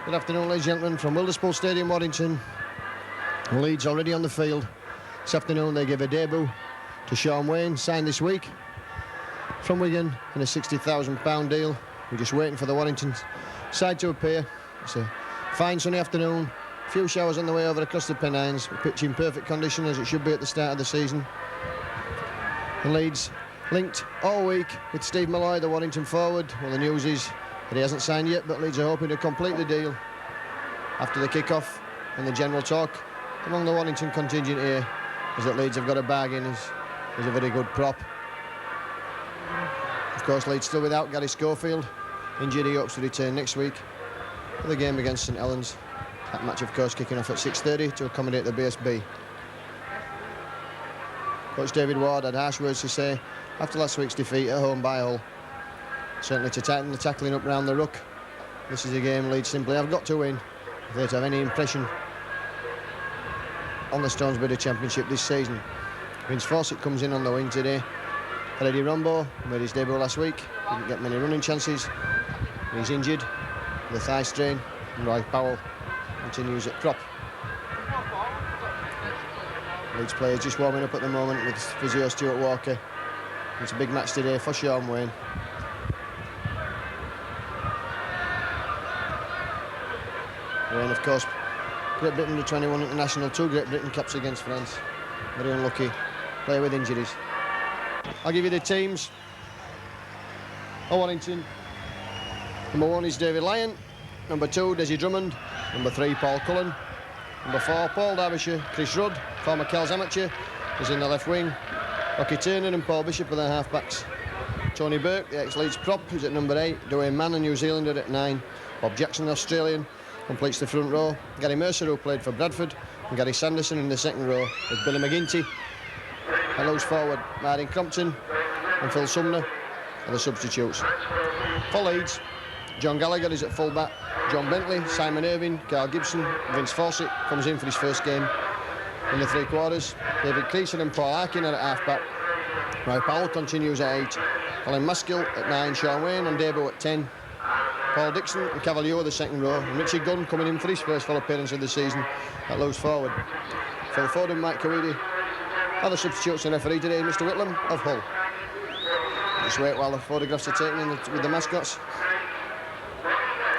Good afternoon, ladies and gentlemen, from Wilderspool Stadium, Warrington. Leeds already on the field. This afternoon they give a debut to Sean Wayne, signed this week from Wigan in a £60,000 deal. We're just waiting for the Warrington side to appear. It's a fine sunny afternoon, a few showers on the way over across the Pennines. The pitch in perfect condition as it should be at the start of the season. And Leeds linked all week with Steve Malloy, the Warrington forward. Well, the news is that he hasn't signed yet, but Leeds are hoping to complete the deal after the kick-off. And the general talk among the Warrington contingent here is that Leeds have got a bargain. He's a very good prop. Of course, Leeds still without Gary Schofield. Injured, he hopes to return next week for the game against St Helens. That match, of course, kicking off at 6:30 to accommodate the BSB. Coach David Ward had harsh words to say after last week's defeat at home by Hull. Certainly to tighten the tackling up round the ruck. This is a game Leeds simply have got to win if they're to have any impression on the Stones Bidder Championship this season. Vince Fawcett comes in on the wing today. Eddie Rombo made his debut last week. Didn't get many running chances. He's injured with a thigh strain. And Roy Powell continues at prop. Leeds players just warming up at the moment with physio Stuart Walker. It's a big match today for Sean Wayne. Wayne, of course, Great Britain under 21 international, 2 Great Britain caps against France. Very unlucky player with injuries. I'll give you the teams. For Warrington, number 1 is David Lyon. Number 2, Desi Drummond. Number 3, Paul Cullen. Number 4, Paul Derbyshire. Chris Rudd, former Kells amateur, is in the left wing. Rocky Turner and Paul Bishop are the half-backs. Tony Burke, the ex-Leeds prop, is at number 8. Dwayne Mann, a New Zealander, at 9. Bob Jackson, Australian, completes the front row. Gary Mercer, who played for Bradford, and Gary Sanderson in the second row, with Billy McGinty. And loose forward, Martin Crompton and Phil Sumner are the substitutes. For Leeds, John Gallagher is at full-back. John Bentley, Simon Irving, Carl Gibson, Vince Fawcett comes in for his first game in the 3 quarters. David Cleason and Paul Harkin are at half-back. Roy Powell continues at 8. Colin Maskill at 9. Sean Wayne on debut at 10. Paul Dixon and Cavill Heugh are the second row. And Richie Gunn coming in for his first full appearance of the season at loose forward. Phil Ford and Mike Cawidi. Other substitutes and referee today, Mr Whitlam of Hull. Just wait while the photographs are taken with the mascots.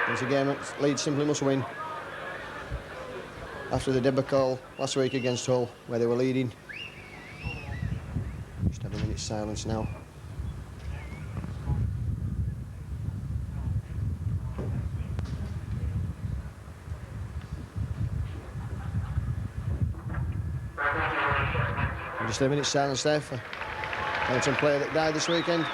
It's a game that Leeds simply must win. After the debacle last week against Hull, where they were leading. Just have a minute's silence now. Just a minute's silence there for Warrington player that died this weekend.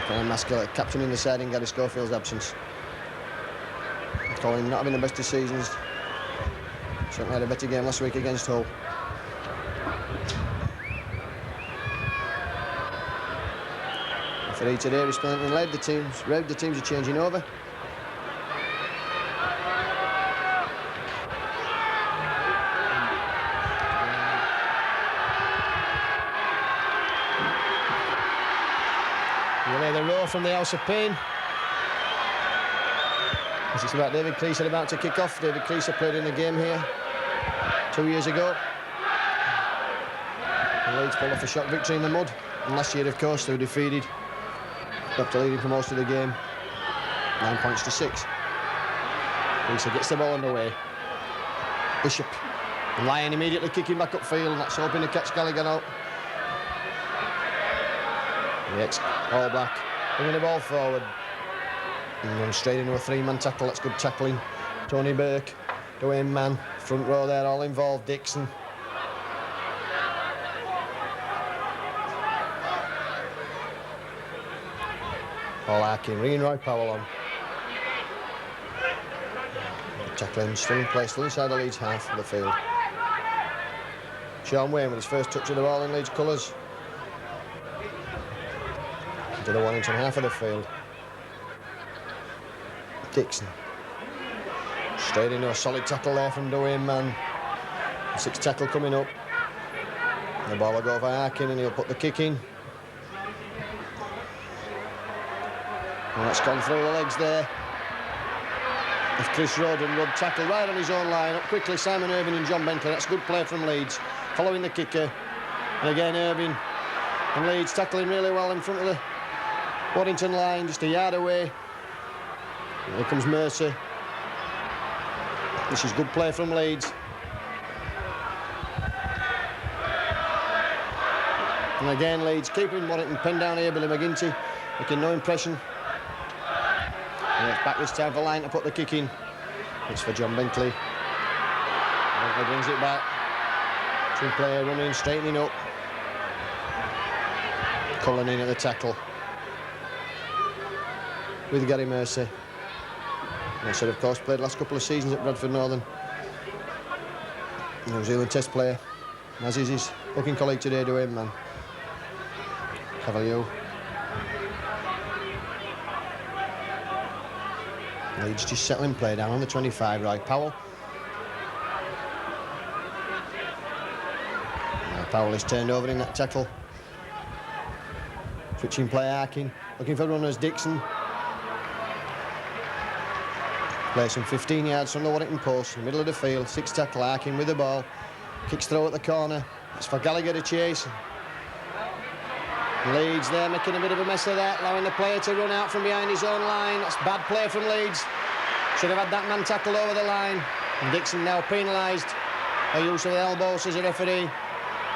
Colin Maskill, captain in the side in Gary Schofield's absence. Colin not having the best of seasons. Certainly had a better game last week against Hull. Referee today is playing and led the teams. The teams are changing over. From the House of Pain. This is about David Cleaser about to kick off. David Cleaser played in the game here 2 years ago. The Leeds pulled off a shock victory in the mud. And last year, of course, they were defeated after leading for most of the game. 9 points to 6. Cleaser gets the ball underway. Bishop and Lyon immediately kicking back upfield, and that's hoping to catch Gallagher out. The ex-All Black bringing the ball forward and run straight into a 3-man tackle. That's good tackling. Tony Burke, Dwayne Mann, front row there, all involved. Dixon. Paul Harkin, ringing Roy Powell on. Tackling still in place, still inside the Leeds half of the field. Sean Wayne with his first touch of the ball in Leeds colours. To the Warrington half of the field. Dixon. Straight into a solid tackle there from Dwayne Mann. 6th tackle coming up. The ball will go for Harkin and he'll put the kick in. Well, that's gone through the legs there of Chris Rudd, and Rudd tackled right on his own line. Up quickly, Simon Irving and John Bentley. That's good play from Leeds, following the kicker. And again, Irving and Leeds tackling really well in front of the Warrington line, just a yard away. And here comes Mercer. This is good play from Leeds. And again, Leeds keeping Warrington pinned down here. Billy McGinty making no impression. And it's back this time for line to put the kick in. It's for John Bentley. Bentley brings it back. Two player running, straightening up. Cullen in at the tackle with Gary Mercer. Mercer, of course, played the last couple of seasons at Bradford Northern. New Zealand Test player, as is his working colleague today, Dwayne Mann. Cavill Heugh. Leeds just settling play down on the 25, right, Powell. Now Powell is turned over in that tackle. Switching play, Harkin. Looking for runners, Dixon. Play some 15 yards from the Warrington post, in the middle of the field. 6 tackle, Harkin with the ball. Kicks throw at the corner. It's for Gallagher to chase. Leeds there making a bit of a mess of that, allowing the player to run out from behind his own line. That's bad play from Leeds. Should have had that man tackled over the line. And Dixon now penalised for use of the elbow, says the referee,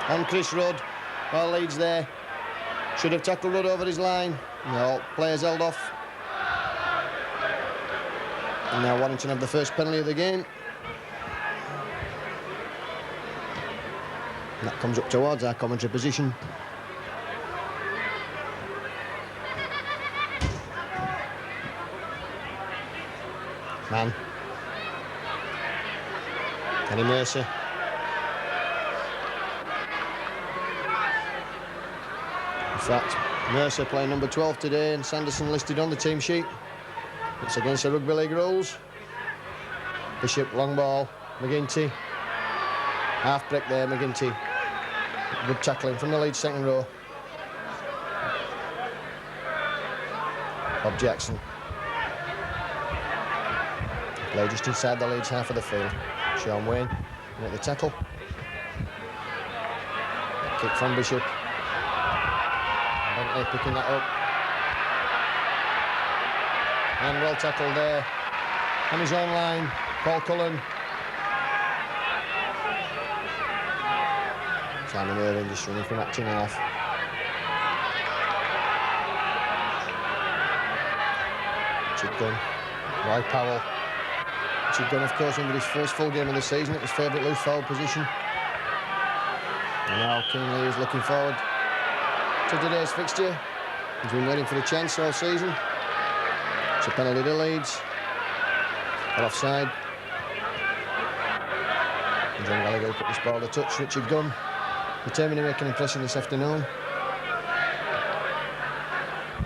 on Chris Rudd. Well, Leeds there should have tackled Rudd over his line. No, players held off. And now Warrington have the first penalty of the game. And that comes up towards our commentary position. Man. Kenny Mercer. In fact, Mercer playing number 12 today, and Sanderson listed on the team sheet. It's against the Rugby League rules. Bishop, long ball, McGinty. Half break there, McGinty. Good tackling from the Leeds second row. Bob Jackson. Play just inside the Leeds half of the field. Sean Wayne at the tackle. Kick from Bishop. Bentley picking that up. And well tackled there. On his own line, Paul Cullen. Simon Irving just running from acting half. Richard Gunn. Roy Powell. Richard Gunn, of course, into his first full game of the season at his favourite loose forward position. And now Kingsley is looking forward to today's fixture. He's been waiting for the chance all season. It's a penalty to Leeds. But offside. And John Gallagher put this ball to touch. Richard Gunn determined to make an impression this afternoon.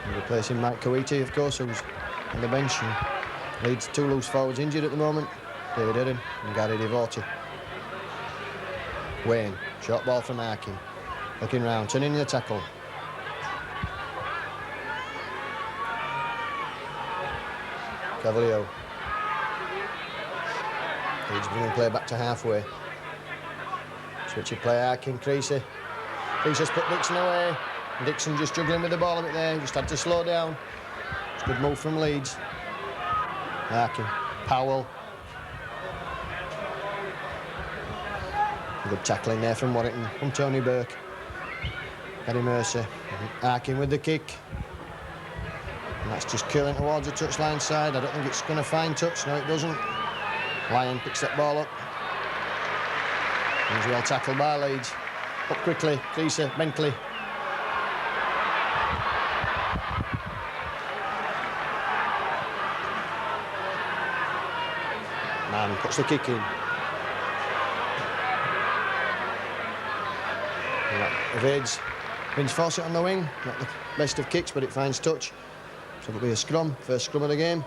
And replacing Mike Coiti, of course, who's on the bench. And Leeds 2 loose forwards injured at the moment. David Eddin and Gary Devorti. Wayne, short ball from Harkin. Looking round, turning the tackle. Cavill Heugh. Leeds bringing play back to halfway. Switching play, Harkin, Creasy. Creasy's put Dixon away. And Dixon just juggling with the ball a bit there. Just had to slow down. It's a good move from Leeds. Harkin, Powell. Good tackling there from Warrington, from Tony Burke. Gary Mercer. Harkin with the kick. And that's just curling towards the touchline side. I don't think it's going to find touch. No, it doesn't. Lyon picks that ball up. He's well tackled by Leeds. Up quickly, Creasy, Bentley. Man puts the kick in. And that evades Vince Fawcett on the wing. Not the best of kicks, but it finds touch. So it'll be a scrum, first scrum of the game.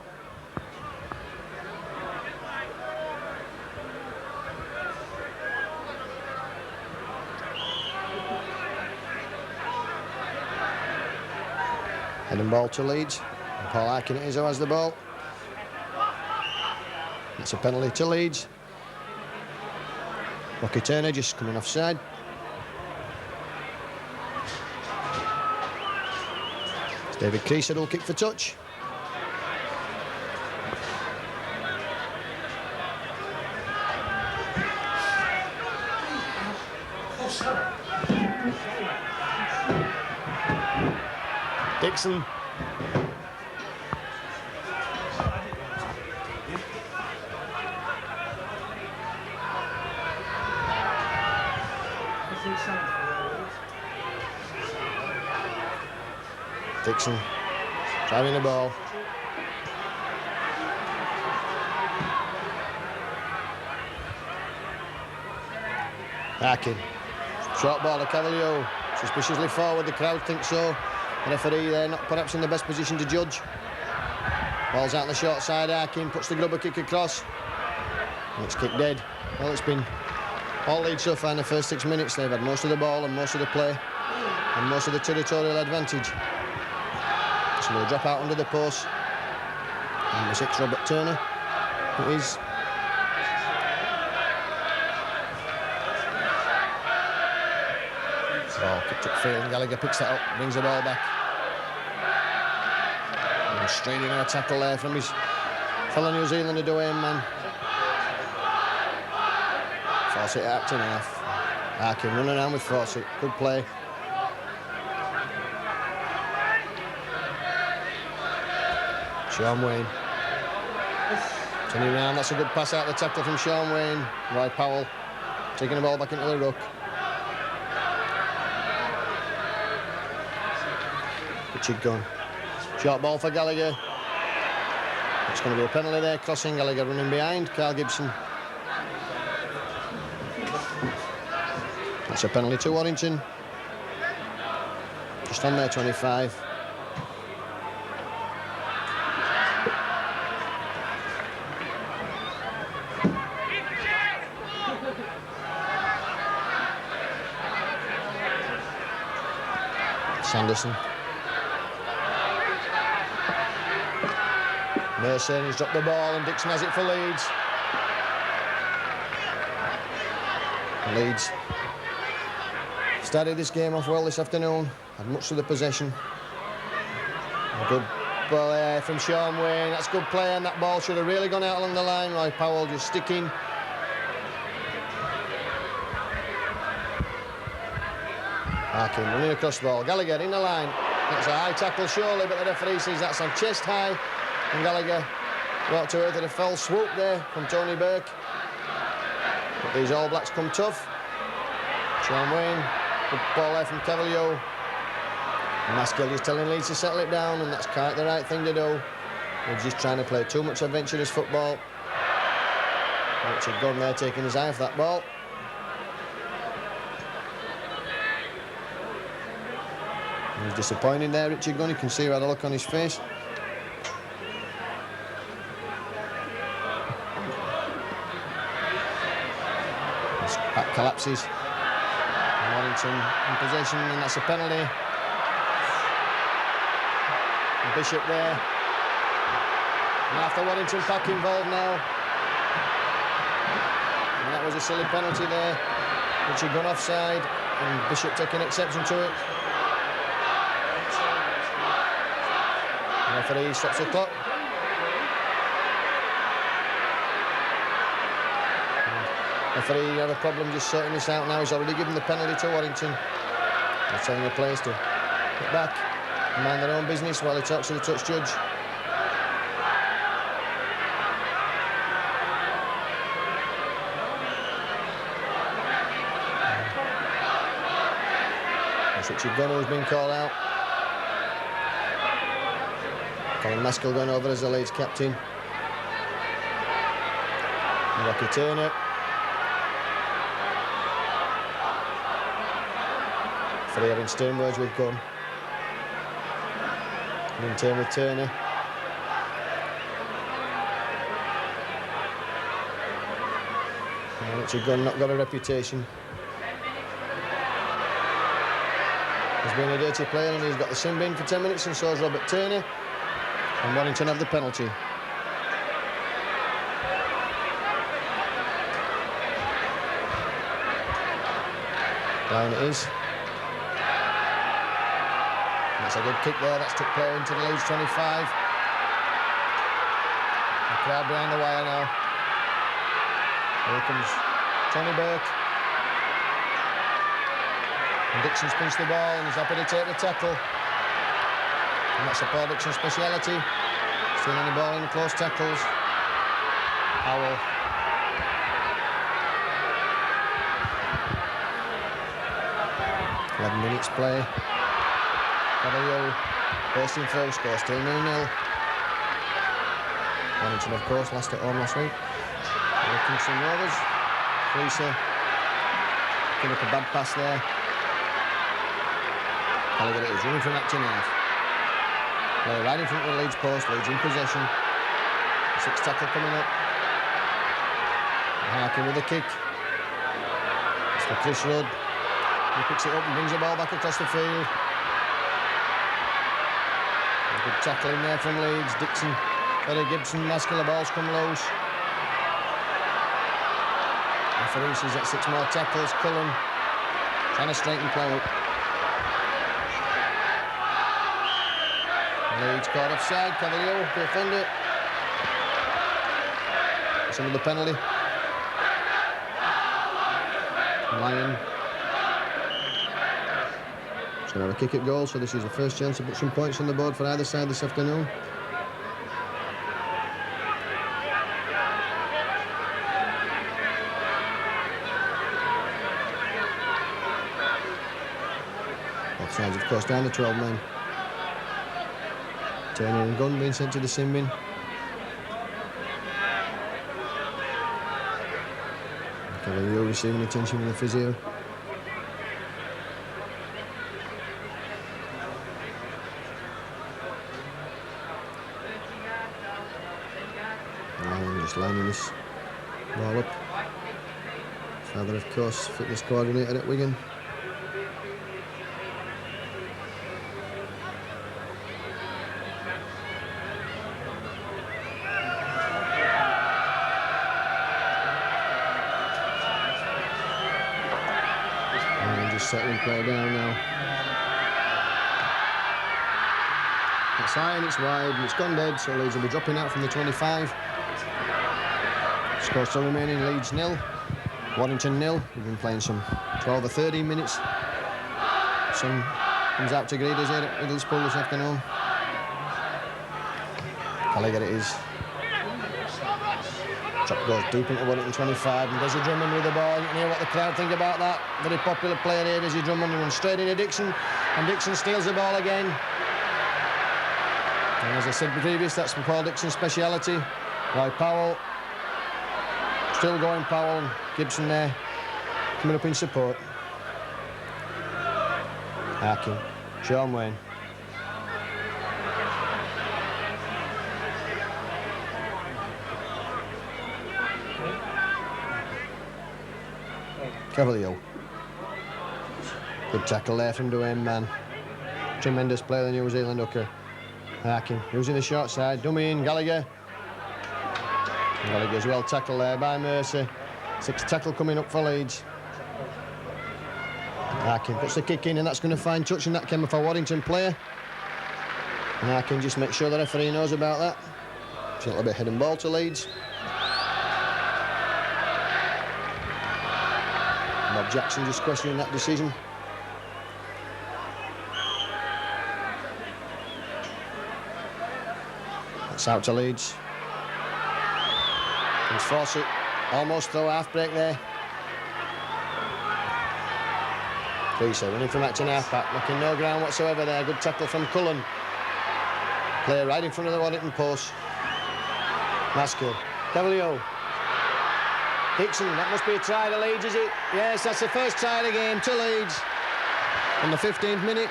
Heading ball to Leeds. And Paul Harkin it is who has the ball. It's a penalty to Leeds. Rocky Turner just coming offside. It's David Creaser who'll kick for touch. Dixon. Dixon driving the ball. Harkin. Short ball to Cavill Heugh. Suspiciously forward, the crowd thinks so. The referee there not perhaps in the best position to judge. Ball's out on the short side. Harkin puts the grubber kick across. And it's kicked dead. Well, it's been all Leeds so far in the first 6 minutes. They've had most of the ball and most of the play and most of the territorial advantage. So they'll drop out under the post. Number 6, Robert Turner. It is. Oh, kicked up field and Gallagher picks that up, brings the ball back. And straight in a tackle there from his fellow New Zealander away man. Fawcett at and half. Harkin running around with Fawcett. Good play. Sean Wayne. Turning around, that's a good pass out the tackle from Sean Wayne. Roy Powell taking the ball back into the ruck. Richard Gunn. Short ball for Gallagher. It's going to be a penalty there, crossing. Gallagher running behind. Carl Gibson. That's a penalty to Warrington. Just on their 25. Sanderson. Mercer, he's dropped the ball and Dixon has it for Leeds. Leeds started this game off well this afternoon, had much of the possession. A good ball there from Sean Wayne, that's good play and that ball should have really gone out along the line. Roy Powell just sticking. Harkin running across the ball, Gallagher in the line. That's a high tackle surely, but the referee says that's on chest high. And Gallagher brought to earth at a fell swoop there from Tony Burke. But these All Blacks come tough. Sean Wayne, good ball there from Cavill Heugh. And Maskill just telling Leeds to settle it down, and that's quite the right thing to do. They're just trying to play too much adventurous football. Richard Gunn there taking his eye off that ball. He's disappointed there, Richard Gunn. You can see he had a look on his face. That collapses. And Warrington in possession, and that's a penalty. And Bishop there. And after Warrington pack involved now. And that was a silly penalty there. Richard Gunn offside, and Bishop taking exception to it. The referee stops the clock. The referee had a problem just sorting this out now. He's already given the penalty to Warrington. He's telling the players to get back and mind their own business while he talks to the touch judge. That's Richard Gunn who's been called out. Colin Maskill going over as the Leeds captain. And Rocky Turner. Three having stern words with Gunn. And in turn with Turner. And Richard Gunn not got a reputation. He's been a dirty player and he's got the sin bin for 10 minutes, and so has Robert Turner. And Warrington have the penalty. Down it is. That's a good kick there. That's took play into the Leeds 25. The crowd behind the wire now. Here comes Tony Burke. And Dixon's pinched the ball and he's happy to take the tackle. And that's a Paul Dixon speciality. Seen any ball in the close tackles. Powell. Minutes play. Cavill Heugh bursting through, score still 0-0. Warrington, of course, lost at home last week. Kingston Rovers. Freezer picking up a bad pass there. Gallagher is running from that 10-half. Play right in front of the Leeds post. Leeds in possession. 6 tackle coming up. Harkin with a kick. It's for Chris Rudd. He picks it up and brings the ball back across the field. A good tackle in there from Leeds. Dixon, Gibson, Maskell, the ball's come loose. Referee sees that 6 more tackles. Cullen trying to straighten play up. Leeds caught offside. Cavill Heugh, the offender. That's another penalty. Lyon. Have a kick at goal, so this is the first chance to put some points on the board for either side this afternoon. Both sides, of course, down to 12 men. Turner and Gunn being sent to the sin bin. Cavill Heugh receiving attention from the physio. Lining this ball up. Father, of course, fitness coordinator at Wigan. And just settling play down now. It's high and it's wide and it's gone dead, so Leeds will be dropping out from the 25. Score still remaining, Leeds 0, Warrington 0. We've been playing some 12 or 13 minutes. Sun comes out to greet us here at Middlesbrough this afternoon. Gallagher it is. Drop goes deep into Warrington 25 and Desi Drummond with the ball. You can hear what the crowd think about that. Very popular player here, Desi Drummond, runs straight into Dixon and Dixon steals the ball again. And as I said previous, that's for Paul Dixon's speciality. Roy Powell. Still going, Powell and Gibson there, coming up in support. Harkin, Sean Wayne. Cavill Heugh. Good tackle there from Dwayne Mann. Tremendous play, the New Zealand hooker. Harkin using the short side, dummy in, Gallagher. Gallagher's well tackled there by Mercer. 6 tackle coming up for Leeds. Harkin puts the kick in and that's going to find touch, and that came off a Warrington player. And Harkin just makes sure the referee knows about that. It's a little bit head and ball to Leeds. Bob Jackson just questioning that decision. That's out to Leeds. He's Fawcett, almost through half break there. Freezer running from action half back, making no ground whatsoever there. Good tackle from Cullen. Play right in front of the Warrington post. Maskell, Cavill Heugh. Dixon, that must be a try to Leeds, is it? Yes, that's the first try of the game to Leeds. In the 15th minute.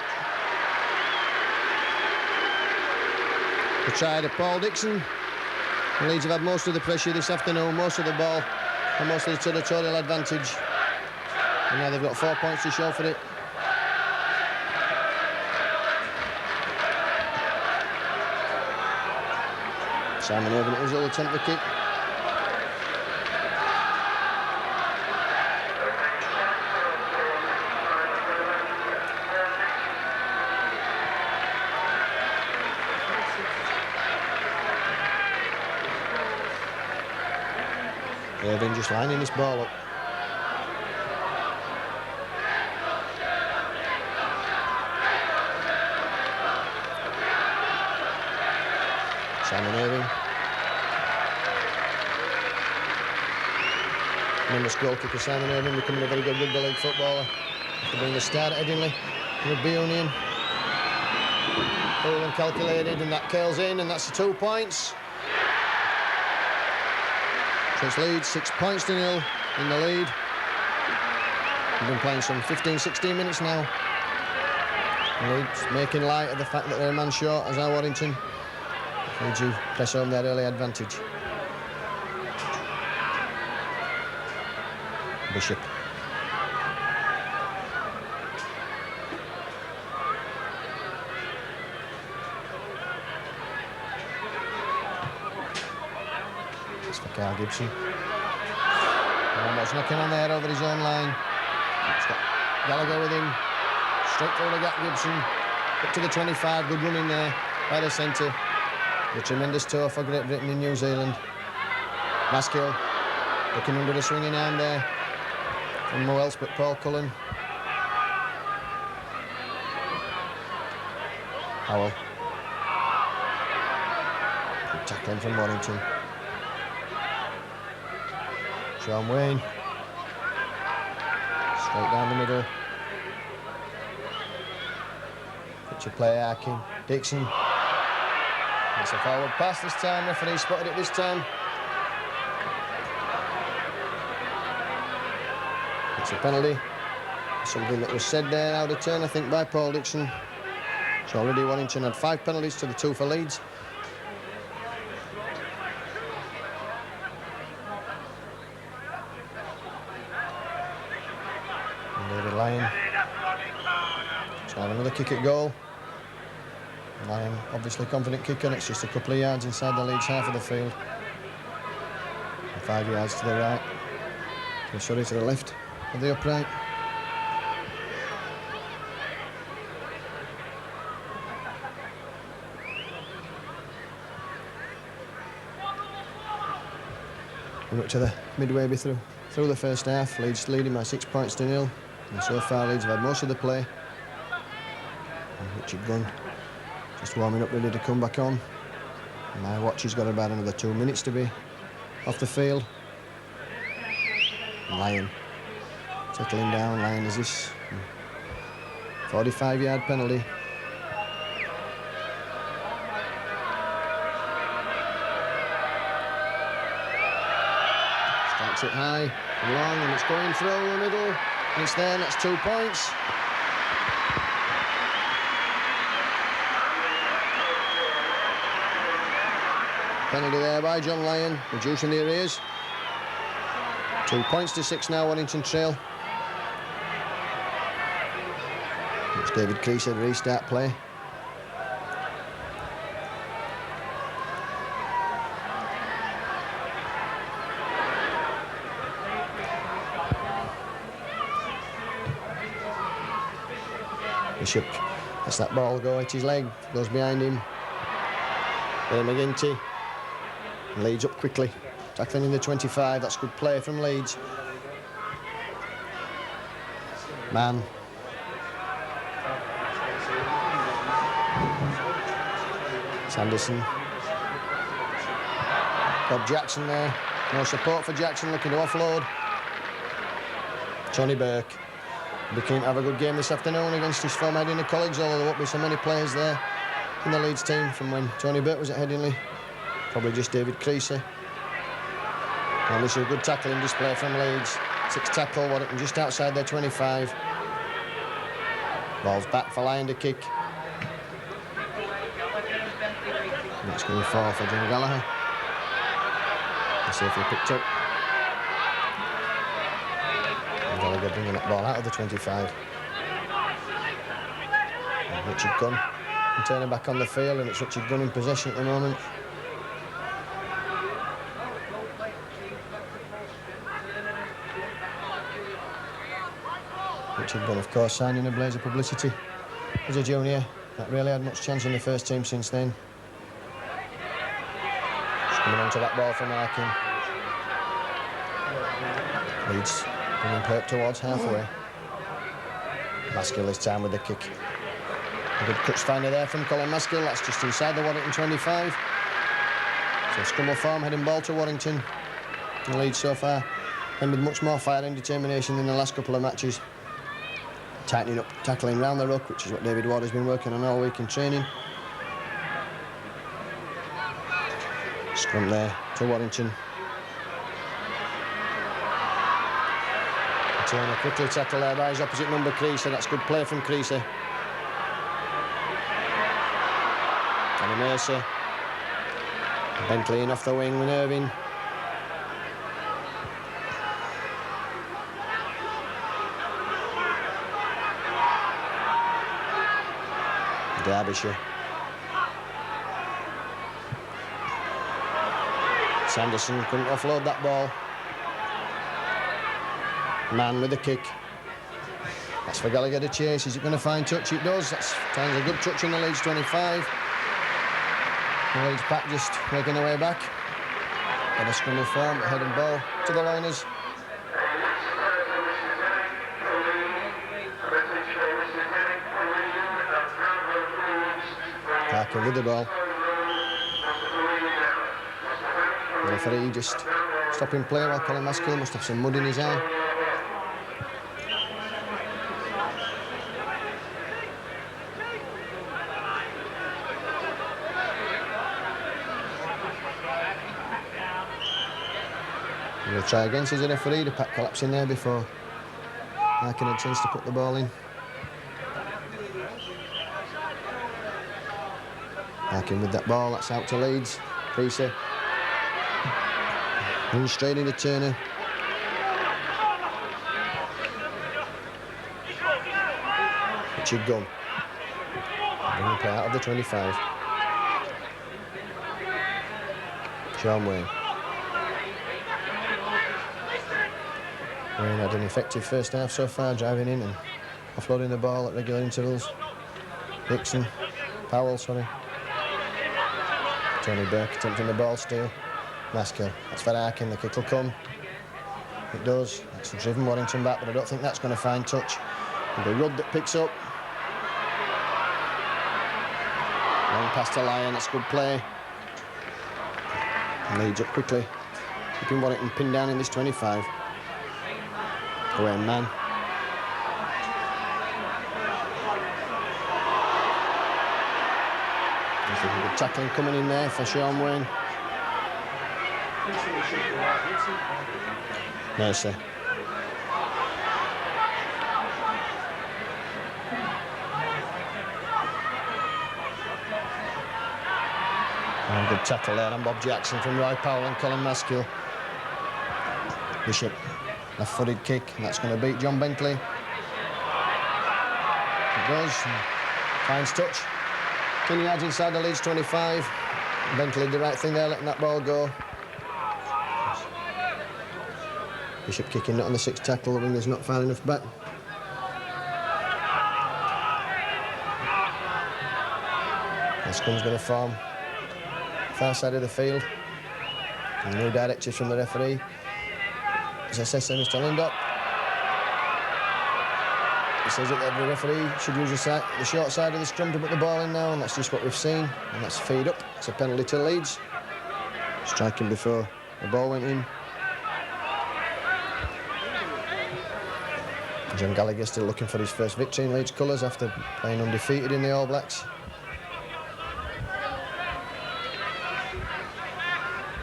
The try to Paul Dixon. And Leeds have had most of the pressure this afternoon, most of the ball, and most of the territorial advantage. And now they've got 4 points to show for it. Simon Irving at his will attempt the kick. Irving just lining this ball up. Simon Irving. Numbers goal kicker Simon Irving becoming a very good rugby league footballer. After being the start at Headingley, Rugby Union. Cool and calculated, and that curls in, and that's the 2 points. So it's Leeds 6 points to 0 in the lead. We've been playing some 15-16 minutes now. Leeds making light of the fact that they're a man short, as are Warrington. Leeds who press home their early advantage. Bishop. It's for Carl Gibson. Almost knocking on there over his own line. It's got Gallagher with him. Straight through the gap, Gibson. Up to the 25. Good run in there by the centre. A tremendous tour for Great Britain in New Zealand. Maskill looking under the swinging arm there from no else but Paul Cullen. Powell. Good tackling from Warrington. Sean Wayne. Straight down the middle. Picture play Harkin. Dixon. It's a forward pass this time. Referee spotted it this time. It's a penalty. Something that was said there out of turn, I think, by Paul Dixon. So already Warrington had 5 penalties to the 2 for Leeds. And David Lyon. So have another kick at goal. Lyon, obviously confident kicker, and it's just a couple of yards inside the Leeds half of the field. And 5 yards to the right. Sorry, to the left of the upright. We're up to the midway through the first half. Leeds leading by 6 points to 0. And so far, Leeds have had most of the play. And Richard Gunn just warming up, ready to come back on. And my watch has got about another 2 minutes to be off the field. Lyon settling down. Lyon is this 45-yard penalty. Strikes it high and long, and it's going through the middle, and it's there, and that's 2 points. Penalty there by John Lyon, reducing the arrears. 2 points to 6 now, Warrington trail. It's David Creasy to restart play. Bishop lets that ball go at his leg, goes behind him. There McGinty. Leeds up quickly. Tackling in the 25, that's good play from Leeds. Man. Sanderson. Bob Jackson there. No support for Jackson, looking to offload. Tony Burke. Be keen to have a good game this afternoon against his former Headingley colleagues, although there won't be so many players there in the Leeds team from when Tony Burke was at Headingley. Probably just David Creasy. And this is a good tackling display from Leeds. 6 tackle, Warrington just outside their 25. Ball's back for Lyon to kick. And it's going for John Gallagher. Let's see if he picked up. And Gallagher bringing that ball out of the 25. And Richard Gunn turning back on the field, and it's Richard Gunn in possession at the moment. Richard Gunn, of course, signing a blaze of publicity as a junior. Not really had much chance in the first team since then. Just coming onto that ball from Harkin. Leeds bringing play up towards halfway. Maskill this time with the kick. A good clutch finder there from Colin Maskill. That's just inside the Warrington 25. So scrum form, heading ball to Warrington. The Leeds so far, and with much more fire and determination than the last couple of matches. Tightening up, tackling round the ruck, which is what David Ward has been working on all week in training. Scrum there to Warrington. Turner quickly tackled there by his opposite number, Creaser. That's good play from Creaser. And Mercer. Bentley in off the wing with Irving. Derbyshire. Sanderson couldn't offload that ball. Man with the kick. That's for Gallagher to chase. Is it going to find touch? It does. That's finds a good touch in the Leeds 25. The Leeds pack just making their way back. Got a scrum form, a heading ball to the Loiners. Harkin with the ball. The referee just stopping play while Colin Maskill must have some mud in his eye. We'll try again, says the referee. The pack collapsing there before Harkin had a chance to put the ball in. Harkin with that ball, that's out to Leeds. Creaser. And straight into Turner. Richard Gunn. Bringing play out of the 25. Sean Wayne. Wayne had an effective first half so far, driving in and offloading the ball at regular intervals. Dixon. Powell, sorry. Tony Burke attempting the ball steal. Maskill. That's for Harkin. The kick will come. It does. It's driven Warrington back, but I don't think that's going to find touch. And the Rudd that picks up. Long pass to Lyon. That's good play. Leeds up quickly. Keeping Warrington pinned down in this 25. Away man. Good tackling coming in there for Sean Wayne. Mercer. And good tackle there on Bob Jackson from Roy Powell and Colin Maskill. Bishop, left-footed kick, and that's going to beat John Bentley. It does. Finds touch. 10 yards inside the Leeds 25. Bentley did the right thing there, letting that ball go. Bishop kicking not on the sixth tackle, the winger's not far enough back. This scrum's going to form far side of the field. And no directives from the referee. As I said, Mr. Lindop. He says that every referee should use the short side of the scrum to put the ball in now, and that's just what we've seen. And that's feed up. It's a penalty to Leeds. Striking before the ball went in. John Gallagher still looking for his first victory in Leeds colours after playing undefeated in the All Blacks.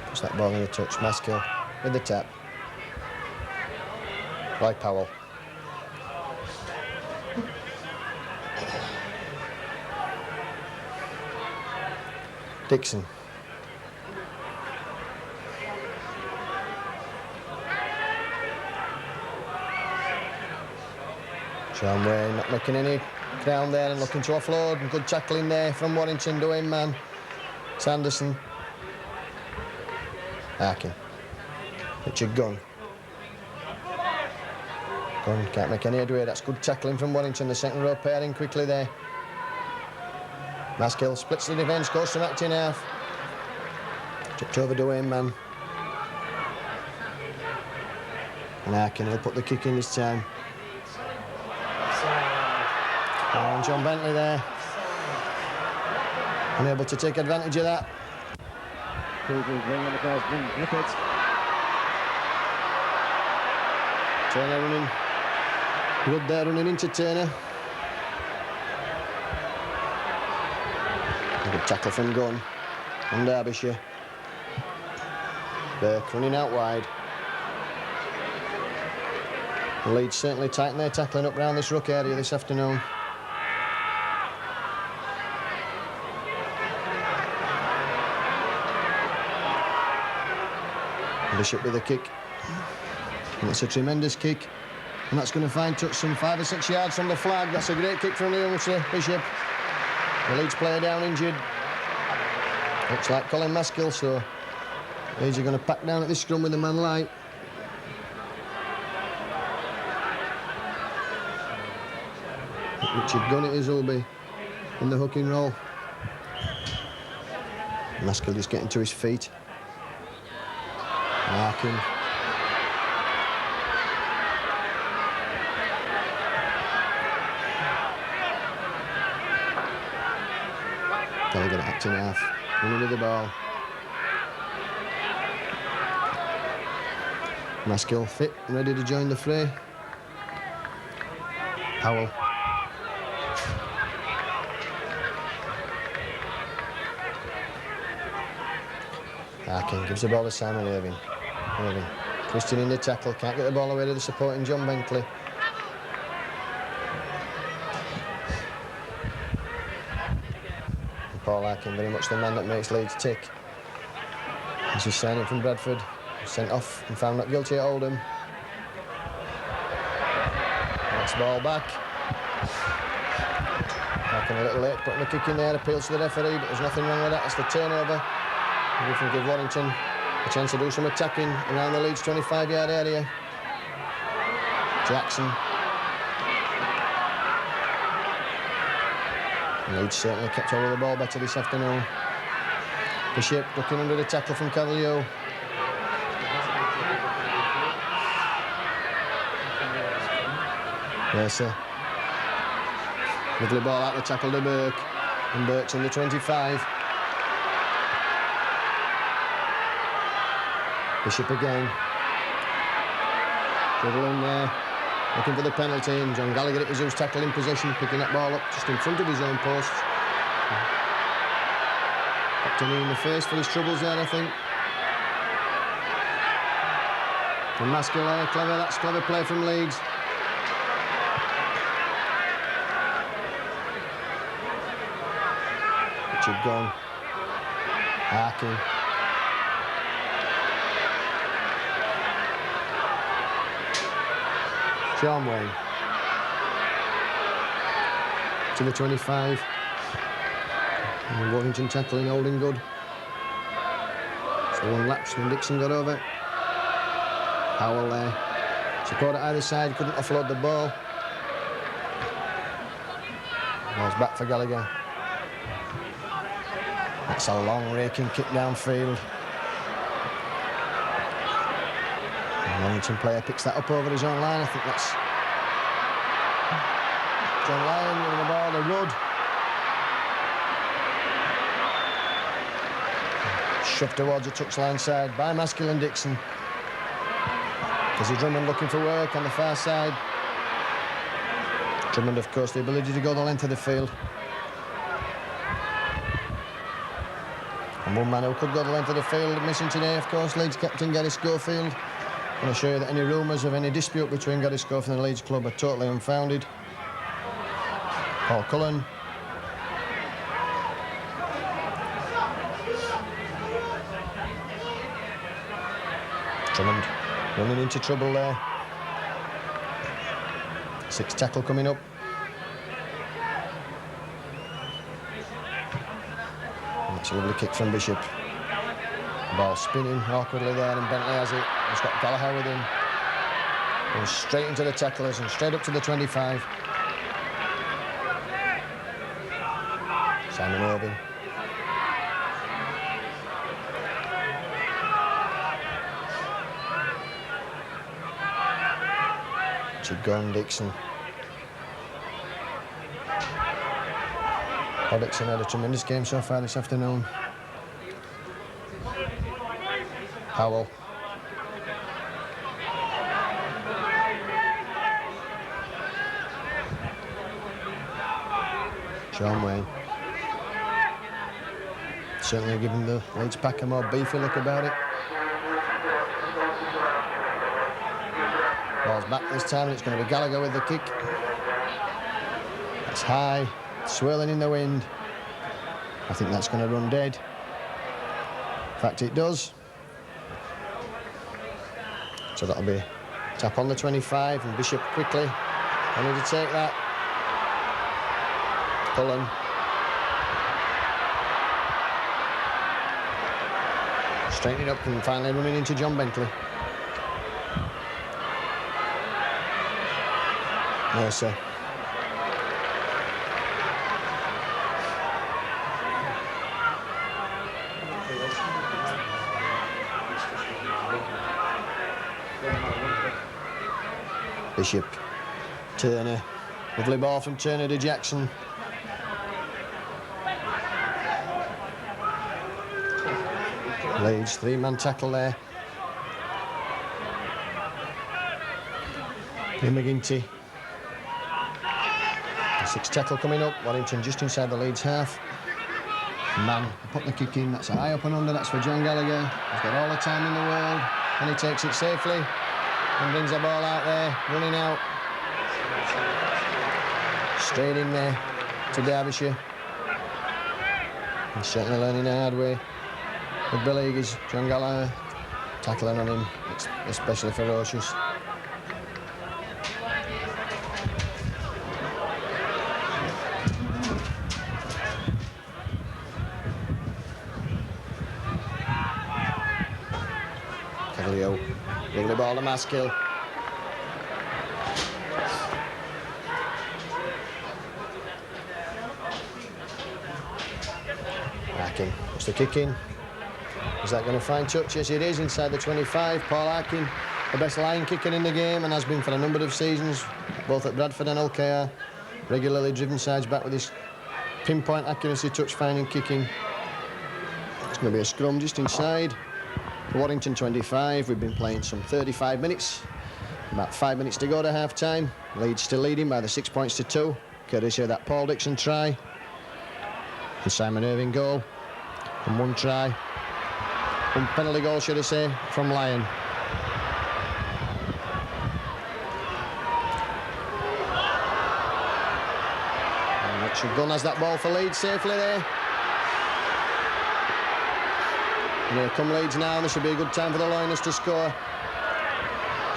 Puts that ball in the touch. Maskill with the tap. Roy Powell. Dixon. Sean Wayne not making any ground there and looking to offload, and good tackling there from Warrington, doing man. Sanderson. Harkin. Richard Gunn. Gunn can't make any headway. That's good tackling from Warrington. The second row pairing quickly there. Maskill splits the defence, goes from acting half. Tipped over the Wayne man. And Harkin, he'll put the kick in this time. And John Bentley there. Unable to take advantage of that. Turner running. Good there, running into Turner. Good tackle from Gunn on Derbyshire. Burke running out wide. The Leeds certainly tighten their tackling up round this ruck area this afternoon. Bishop with a kick. And it's a tremendous kick. And that's going to find touch some 5 or 6 yards from the flag. That's a great kick from the youngster, Bishop. The Leeds player down injured. Looks like Colin Maskill, so Leeds are going to pack down at this scrum with a man light. Richard Gunn it is, will be in the hooking roll. Maskill just getting to his feet. Harkin. Gallagher acting half, running with the ball. Maskill fit and ready to join the fray. Powell. Harkin gives the ball to Simon Irving. Irving twisting in the tackle, can't get the ball away to the supporting John Bentley. And Paul Harkin, very much the man that makes Leeds tick. This is signing from Bradford, sent off and found not guilty at Oldham. Next ball back. Harkin a little late, putting the kick in there, appeals to the referee, but there's nothing wrong with that, it's the turnover. We can give Warrington a chance to do some attacking around the Leeds 25-yard area. Jackson. Leeds certainly kept hold of the ball better this afternoon. Bishop ducking under the tackle from Cavill Heugh. Mercer. Lovely ball out the tackle to Burke. And Burke's in the 25. Bishop again. Dribbling there, looking for the penalty, and John Gallagher it was who's tackle in possession, picking that ball up just in front of his own post. Popped him in the face for his troubles there, I think. From Maskill there, clever, that's clever play from Leeds. Richard gone. Harkin. John Wayne to the 25. And Warrington tackling, holding good. So one lapse when Dixon got over. Powell there. Support at either side, couldn't offload the ball. Ball's back for Gallagher. That's a long raking kick downfield. Warrington player picks that up over his own line. I think that's John Lyon with the ball, the Rudd. Shoved towards the touchline side by Maskill and Dixon. There's Drummond looking for work on the far side. Drummond, of course, the ability to go the length of the field. And one man who could go the length of the field missing today, of course, Leeds captain Gary Schofield. I want to show you that any rumours of any dispute between Gary Schofield and the Leeds club are totally unfounded. Paul Cullen. Drummond running into trouble there. 6 tackle coming up. And that's a lovely kick from Bishop. Ball spinning awkwardly there, and Bentley has it. He's got Gallagher with him. Goes straight into the tacklers and straight up to the 25. Simon Irving. Gone Dixon. Dixon had a tremendous game so far this afternoon. Powell. Sean Wayne. Certainly giving the Leeds pack a more beefy look about it. Ball's back this time, and it's going to be Gallagher with the kick. That's high, swirling in the wind. I think that's going to run dead. In fact, it does. So that'll be tap on the 25, and Bishop quickly wanted to take that. Cullen. Straightening up and finally running into John Bentley. Mercer. Bishop. Turner. Lovely ball from Turner to Jackson. Leeds, three-man tackle there. McGinty. Six tackle coming up. Warrington just inside the Leeds half. Man, put the kick in. That's a high up and under. That's for John Gallagher. He's got all the time in the world. And he takes it safely. And brings the ball out there. Running out. Straight in there to Derbyshire. He's certainly learning the hard way. With the league is John Gallagher. Tackling on him. It's especially ferocious. Cavill Heugh. Lovely ball to Maskill. Harkin. What's the kick in? Is that going to find touch? Yes, it is, inside the 25. Paul Harkin, the best line kicker in the game and has been for a number of seasons, both at Bradford and LKR. Regularly driven sides back with his pinpoint accuracy, touch-finding kicking. It's going to be a scrum just inside. Warrington 25. We've been playing some 35 minutes. About 5 minutes to go to half-time. Leeds still leading by the 6 points to 2. Courtesy of that Paul Dixon try. And Simon Irving goal. And one try. One penalty goal, should I say, from Lyon. And Richard Gunn has that ball for Leeds safely there. And here come Leeds now. This should be a good time for the Loiners to score.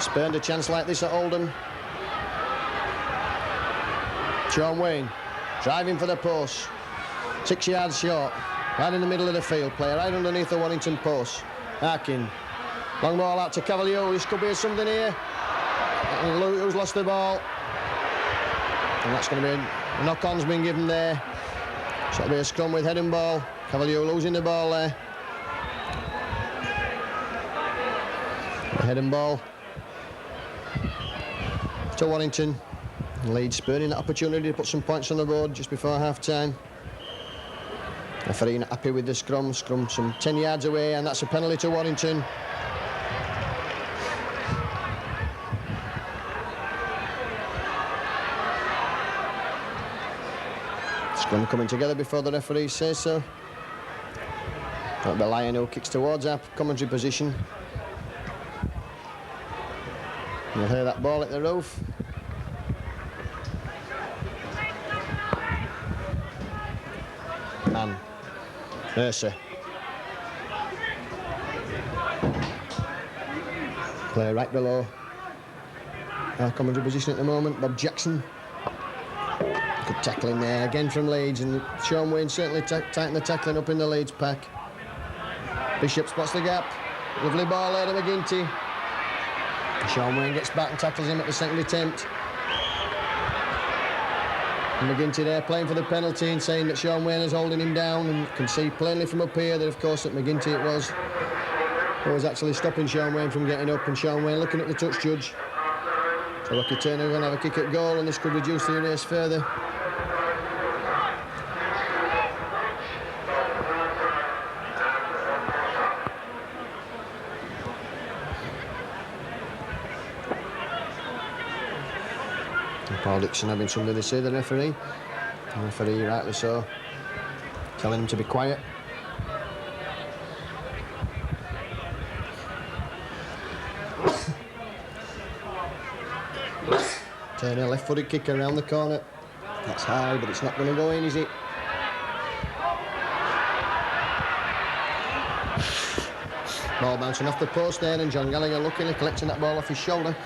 Spurned a chance like this at Oldham. Sean Wayne driving for the post. 6 yards short. Right in the middle of the field, player right underneath the Warrington post. Harkin. Long ball out to Cavill Heugh. This could be something here. And who's lost the ball? And that's going to be a knock-on's been given there. So it'll be a scrum with head and ball. Cavill Heugh losing the ball there. Head and ball to Warrington. Leeds spurning that opportunity to put some points on the board just before half-time. Referee not happy with the scrum. Scrum some 10 yards away, and that's a penalty to Warrington. Scrum coming together before the referee says so. That'll be Lyon who kicks towards our commentary position. You'll hear that ball at the roof. Man. Mercer. Player right below our commentary position at the moment, Bob Jackson. Good tackling there again from Leeds, and Sean Wayne certainly tightened the tackling up in the Leeds pack. Bishop spots the gap. Lovely ball there to McGinty. Sean Wayne gets back and tackles him at the second attempt. And McGinty there playing for the penalty and saying that Sean Wayne is holding him down, and can see plainly from up here that of course that McGinty it was who was actually stopping Sean Wayne from getting up, and Sean Wayne looking at the touch judge. So Rocky Turner going to have a kick at goal, and this could reduce the race further. Paul Dixon having something to say to the referee. The referee, rightly so, telling him to be quiet. Turner, left-footed kick around the corner. That's high, but it's not going to go in, is it? Ball bouncing off the post there, and John Gallagher luckily collecting that ball off his shoulder.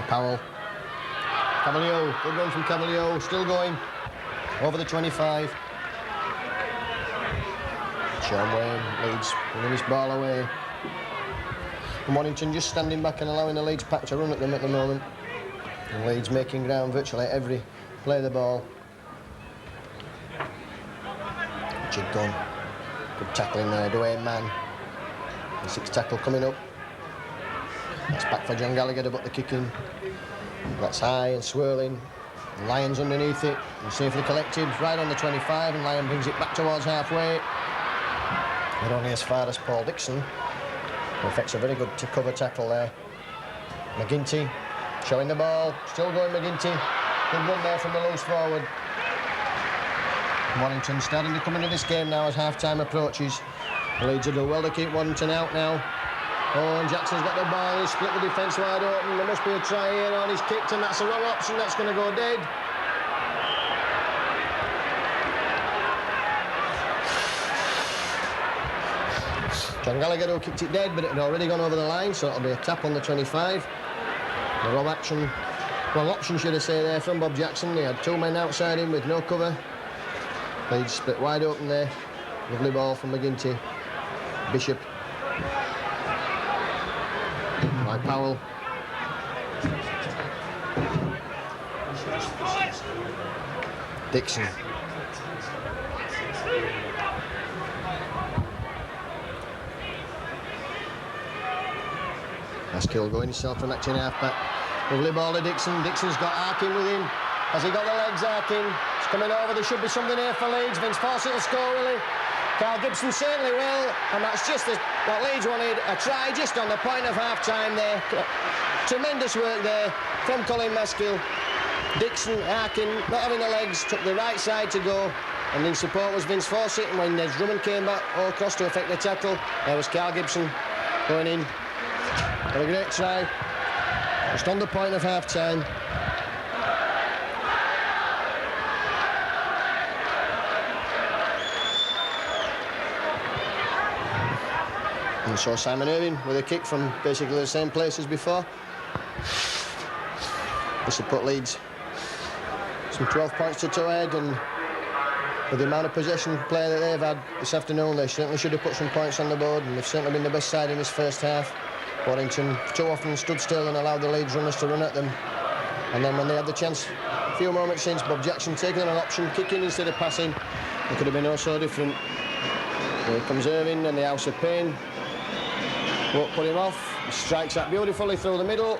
Powell. Cavill Heugh, good run from Cavill Heugh, still going. Over the 25. Sean Wayne, Leeds winning his ball away. And Warrington just standing back and allowing the Leeds pack to run at them at the moment. And Leeds making ground virtually every play of the ball. Jig gun. Good tackling there, Dwayne Mann. The sixth tackle coming up. That's back for John Gallagher to put the kick in. That's high and swirling. And Lyon's underneath it and safely collected right on the 25, and Lyon brings it back towards halfway. But only as far as Paul Dixon, who effects a very good cover tackle there. McGinty showing the ball, still going McGinty. Good run there from the loose forward. Warrington starting to come into this game now as half-time approaches. The Leeds will do well to keep Warrington out now. Oh, and Jackson's got the ball, he's split the defence wide open. There must be a try here, and he's kicked, and that's the wrong option, that's going to go dead. John Gallagher who kicked it dead, but it had already gone over the line, so it'll be a tap on the 25. The wrong option should I say there from Bob Jackson. He had two men outside him with no cover. Leeds split wide open there. Lovely ball from McGinty. Bishop. By Powell. Dixon. That's Kilgoyne himself from acting half-back. Lovely ball to Dixon. Dixon's got Harkin with him. Has he got the legs, Harkin? It's coming over. There should be something here for Leeds. Vince Fawcett will score, will he? Carl Gibson certainly will, and that's just what Leeds wanted, a try just on the point of half-time there. Tremendous work there from Colin Maskill. Dixon, Harkin, not having the legs, took the right side to go, and in support was Vince Fawcett, and when Drummond came back all across to effect the tackle, there was Carl Gibson going in. What a great try, just on the point of half-time. And so Simon Irving with a kick from basically the same place as before. This will put Leeds some 12 points to 2 ahead, and with the amount of possession play that they've had this afternoon, they certainly should have put some points on the board, and they've certainly been the best side in this first half. Warrington too often stood still and allowed the Leeds runners to run at them. And then when they had the chance, a few moments since, Bob Jackson taking an option, kicking instead of passing, it could have been all so different. Here comes Irving and the House of Pain. Won't put him off. He strikes that beautifully through the middle.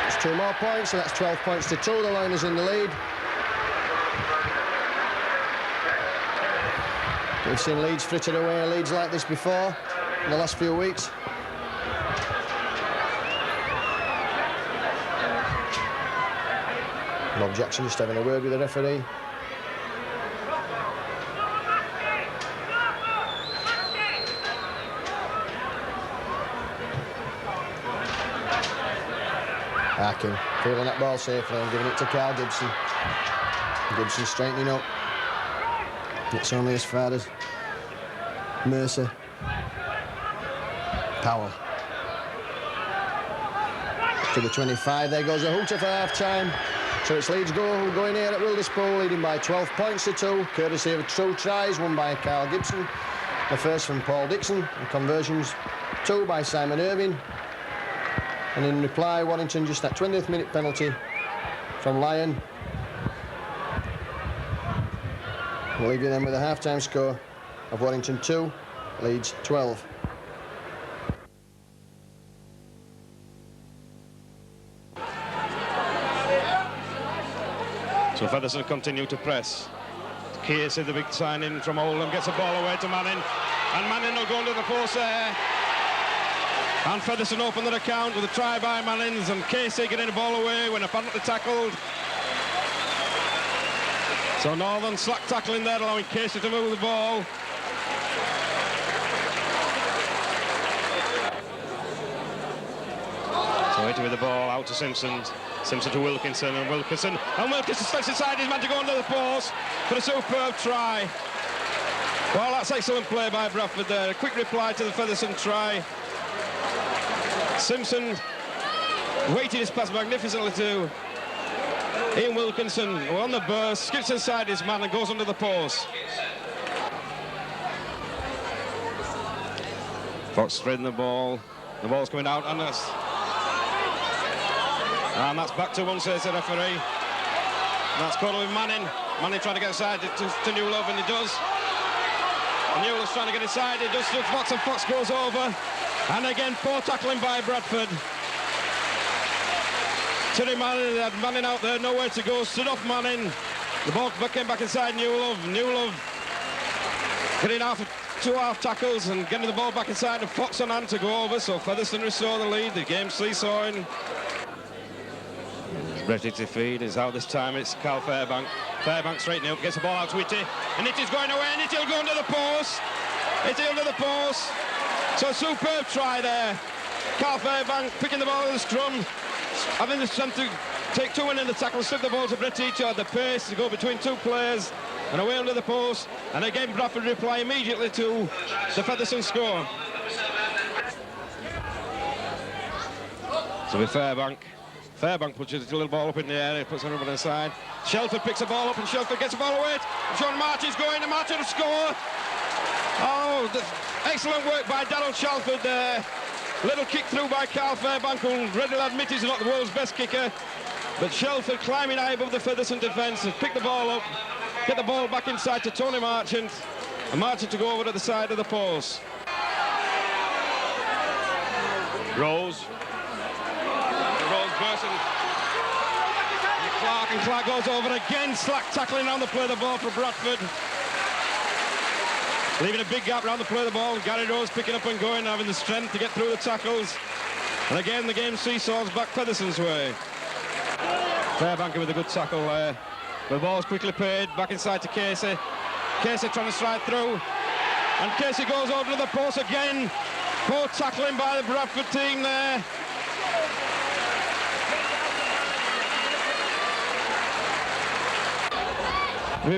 It's 2 more points, so that's 12 points to 2. The Loiners in the lead. We've seen Leeds frittered away Leeds like this before in the last few weeks. Bob Jackson just having a word with the referee. Harkin feeling that ball safely and giving it to Carl Gibson. Gibson straightening up. It's only as far as Mercer. Powell. To the 25, there goes a hooter for half-time. So it's Leeds goal going here at Wilderspool, leading by 12 points to 2, courtesy of 2 tries, one by Carl Gibson, the first from Paul Dixon, and conversions 2 by Simon Irving. And in reply, Warrington just that 20th minute penalty from Lyon, leaving them with a half-time score of Warrington 2, Leeds 12. So Featherstone continue to press. Casey, the big signing from Oldham, gets a ball away to Manning, and Manning will go under the post there. And Featherstone open the account with a try by Mannings, and Casey getting the ball away when apparently tackled. So Northern slack tackling there, allowing Casey to move the ball. So 80 with the ball out to Simpson. Simpson to Wilkinson, and Wilkinson steps inside his man to go under the post for a superb try. Well, that's excellent play by Bradford there. A quick reply to the Featherstone try. Simpson waited his pass magnificently to Ian Wilkinson, who on the burst, skips inside his man and goes under the post. Fox spreading the ball. The ball's coming out, and that's back to one, says the referee. And that's caught with Manning. Manning trying to get inside to Newlove, and he does. And Newlove's trying to get inside, he does to Fox, and Fox goes over. And again, poor tackling by Bradford. Terry Manning had Manning out there, nowhere to go, stood off Manning. The ball came back inside Newlove. Newlove getting two half tackles and getting the ball back inside, and Fox on hand to go over, so Featherstone restore the lead. The game's seesawing. Ready to feed, is out this time, it's Carl Fairbank. Fairbank straightening up, gets the ball out to Whitty, and it is going away, and it'll go under the post. It's under the post. So a superb try there. Carl Fairbank picking the ball in the scrum, having the strength to take 2 in the tackle, slip the ball to Brett Teacher, the pace to go between 2 players, and away under the post. And again, Bradford reply immediately to the Featherstone score. So with Fairbank pushes a little ball up in the air, he puts it over the side. Shelford picks the ball up, and Shelford gets the ball away. Sean Martin's going, and Martin will score. Oh, excellent work by Darryl Shelford there. Little kick through by Carl Fairbank, who readily admit he's not the world's best kicker. But Shelford climbing high above the Featherstone defence and pick the ball up, get the ball back inside to Tony Marchant, and Marchant to go over to the side of the post. Rose bursting. And Clark goes over again, slack tackling around the play of the ball for Bradford. Leaving a big gap around the play of the ball. Gary Rose picking up and going, having the strength to get through the tackles. And again, the game seesaws back Featherstone's way. Fairbank with a good tackle there. The ball's quickly played back inside to Casey. Casey trying to stride through. And Casey goes over to the post again. Poor tackling by the Bradford team there.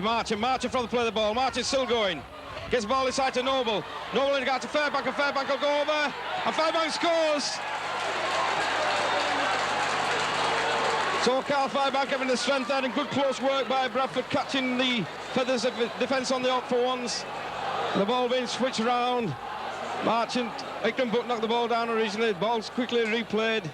Marchant from the play of the ball. Marchant's still going. Gets the ball inside to Noble. Noble in regard to Fairbank, and Fairbank will go over. And Fairbank scores. So Carl Fairbank having the strength there, and good close work by Bradford, catching the Feathers defence on the up for once. The ball being switched around. Marchant, Hickman Buck knocked the ball down originally. The ball's quickly replayed.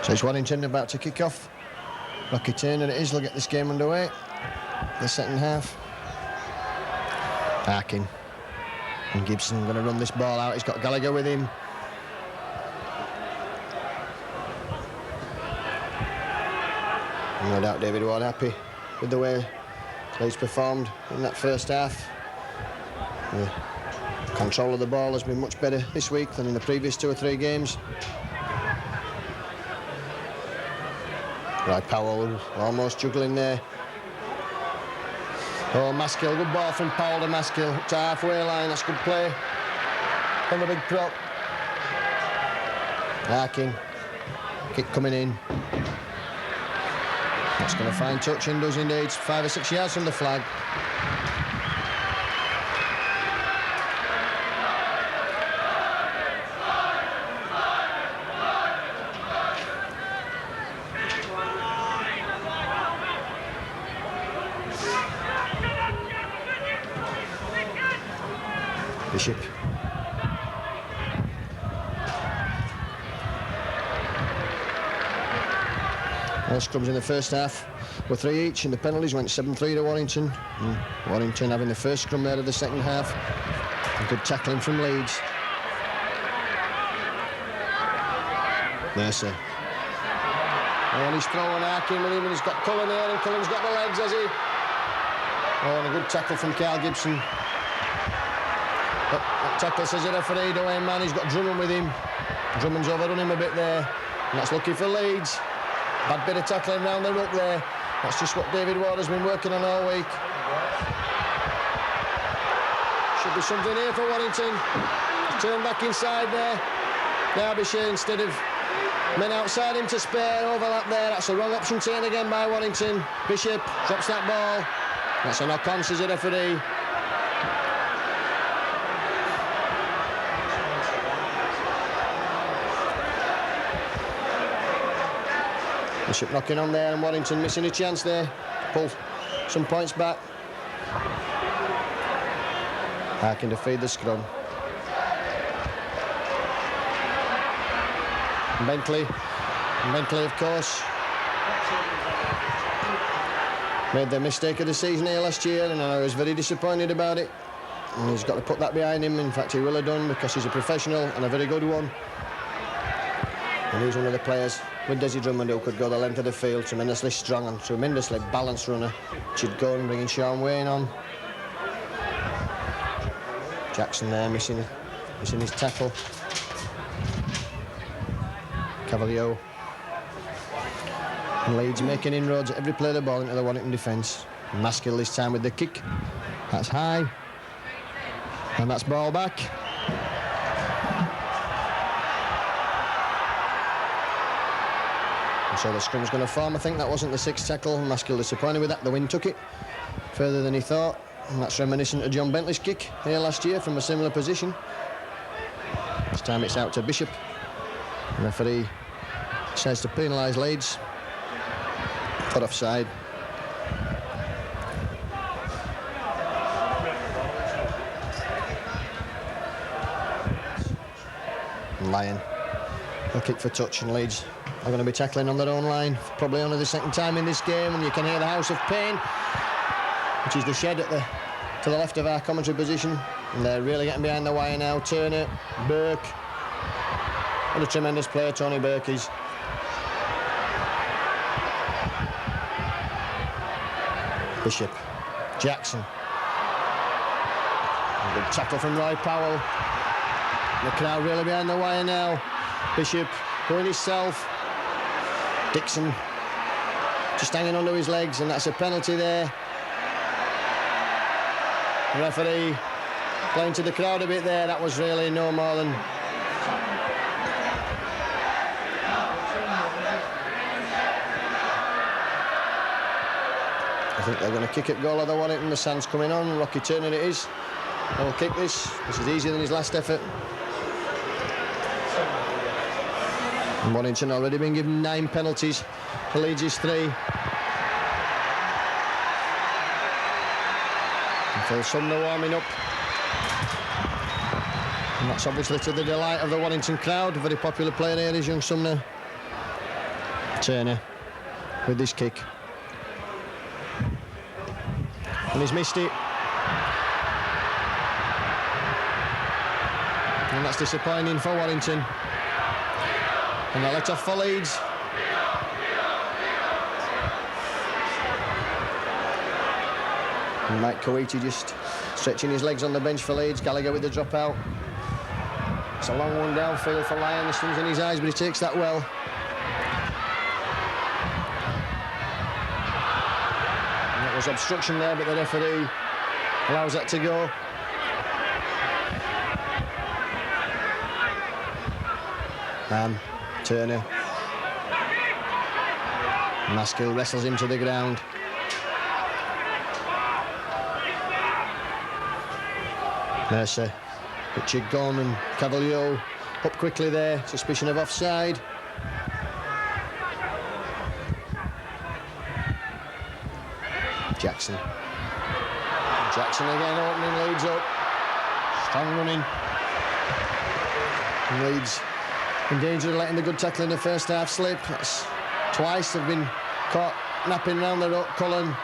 So it's Warrington about to kick off. Rocky Turner it is, they'll get this game underway. The second half. Harkin and Gibson going to run this ball out. He's got Gallagher with him. No doubt David Ward happy with the way Leeds performed in that first half. The control of the ball has been much better this week than in the previous 2 or 3 games. Right, Powell almost juggling there. Oh, Maskill, good ball from Powell to Maskill to halfway line. That's good play from the big prop. Harkin, kick coming in. That's going to find touch and does indeed. 5 or 6 yards from the flag. Bishop. All scrums in the first half were 3 each, and the penalties went 7-3 to Warrington. Warrington having the first scrum there of the second half. A good tackling from Leeds. Mercer. And he's throwing Harkin with him, and he's got Cullen here, and Cullen's got the legs, has he? Oh, and a good tackle from Carl Gibson. That tackle, says the referee, the way man, he's got Drummond with him. Drummond's overrun him a bit there, and that's lucky for Leeds. Bad bit of tackling round the ruck there. That's just what David Ward has been working on all week. Should be something here for Warrington. Turn back inside there. Derbyshire, instead of men outside him to spare, overlap there. That's the wrong option taken again by Warrington. Bishop drops that ball. That's a knock-on, says the referee. Bishop knocking on there, and Warrington missing a chance there to pull some points back. Harkin to feed the scrum. Bentley, of course, made the mistake of the season here last year, and I was very disappointed about it. And he's got to put that behind him. In fact, he will have done, because he's a professional and a very good one. And he's one of the players with Desi Drummond who could go the length of the field. Tremendously strong and tremendously balanced runner. Should go and bringing Sean Wayne on. Jackson there missing his tackle. Cavill Heugh. And Leeds making inroads at every play of the ball into the Warrington defence. Maskill this time with the kick. That's high. And that's ball back. So the scrum's going to form. I think that wasn't the sixth tackle. Maskill disappointed with that. The wind took it further than he thought. And that's reminiscent of John Bentley's kick here last year from a similar position. This time it's out to Bishop. The referee says to penalise Leeds. Put offside. And Lyon. A kick for touch, and Leeds are going to be tackling on their own line, probably only the second time in this game, and you can hear the House of Pain, which is the shed to the left of our commentary position, and they're really getting behind the wire now. Turner, Burke, what a tremendous player Tony Burke is. Bishop, Jackson, a good tackle from Roy Powell. The crowd really behind the wire now. Bishop going himself. Dixon just hanging onto his legs, and that's a penalty there. The referee playing to the crowd a bit there. That was really no more than... I think they're going to kick at goal of the Warrington. The sand's coming on. Rocky Turner it is. They'll kick this. This is easier than his last effort. And Warrington already been given 9 penalties. The Leeds is 3. And Phil Sumner warming up. And that's obviously to the delight of the Warrington crowd. A very popular player here is young Sumner. Turner with this kick. And he's missed it. And that's disappointing for Warrington. And they'll let off for Leeds. And Mike Coetti just stretching his legs on the bench for Leeds. Gallagher with the dropout. It's a long one downfield for Lyon. The sun's in his eyes, but he takes that well. And that was obstruction there, but the referee allows that to go. And Turner. Maskill wrestles him to the ground. Mercer, Richard gone, and Cavill Heugh up quickly there. Suspicion of offside. Jackson again, opening Leeds up. Strong running. And Leeds in danger of letting the good tackle in the first half slip. That's twice they've been caught napping round the ruck. Cullen.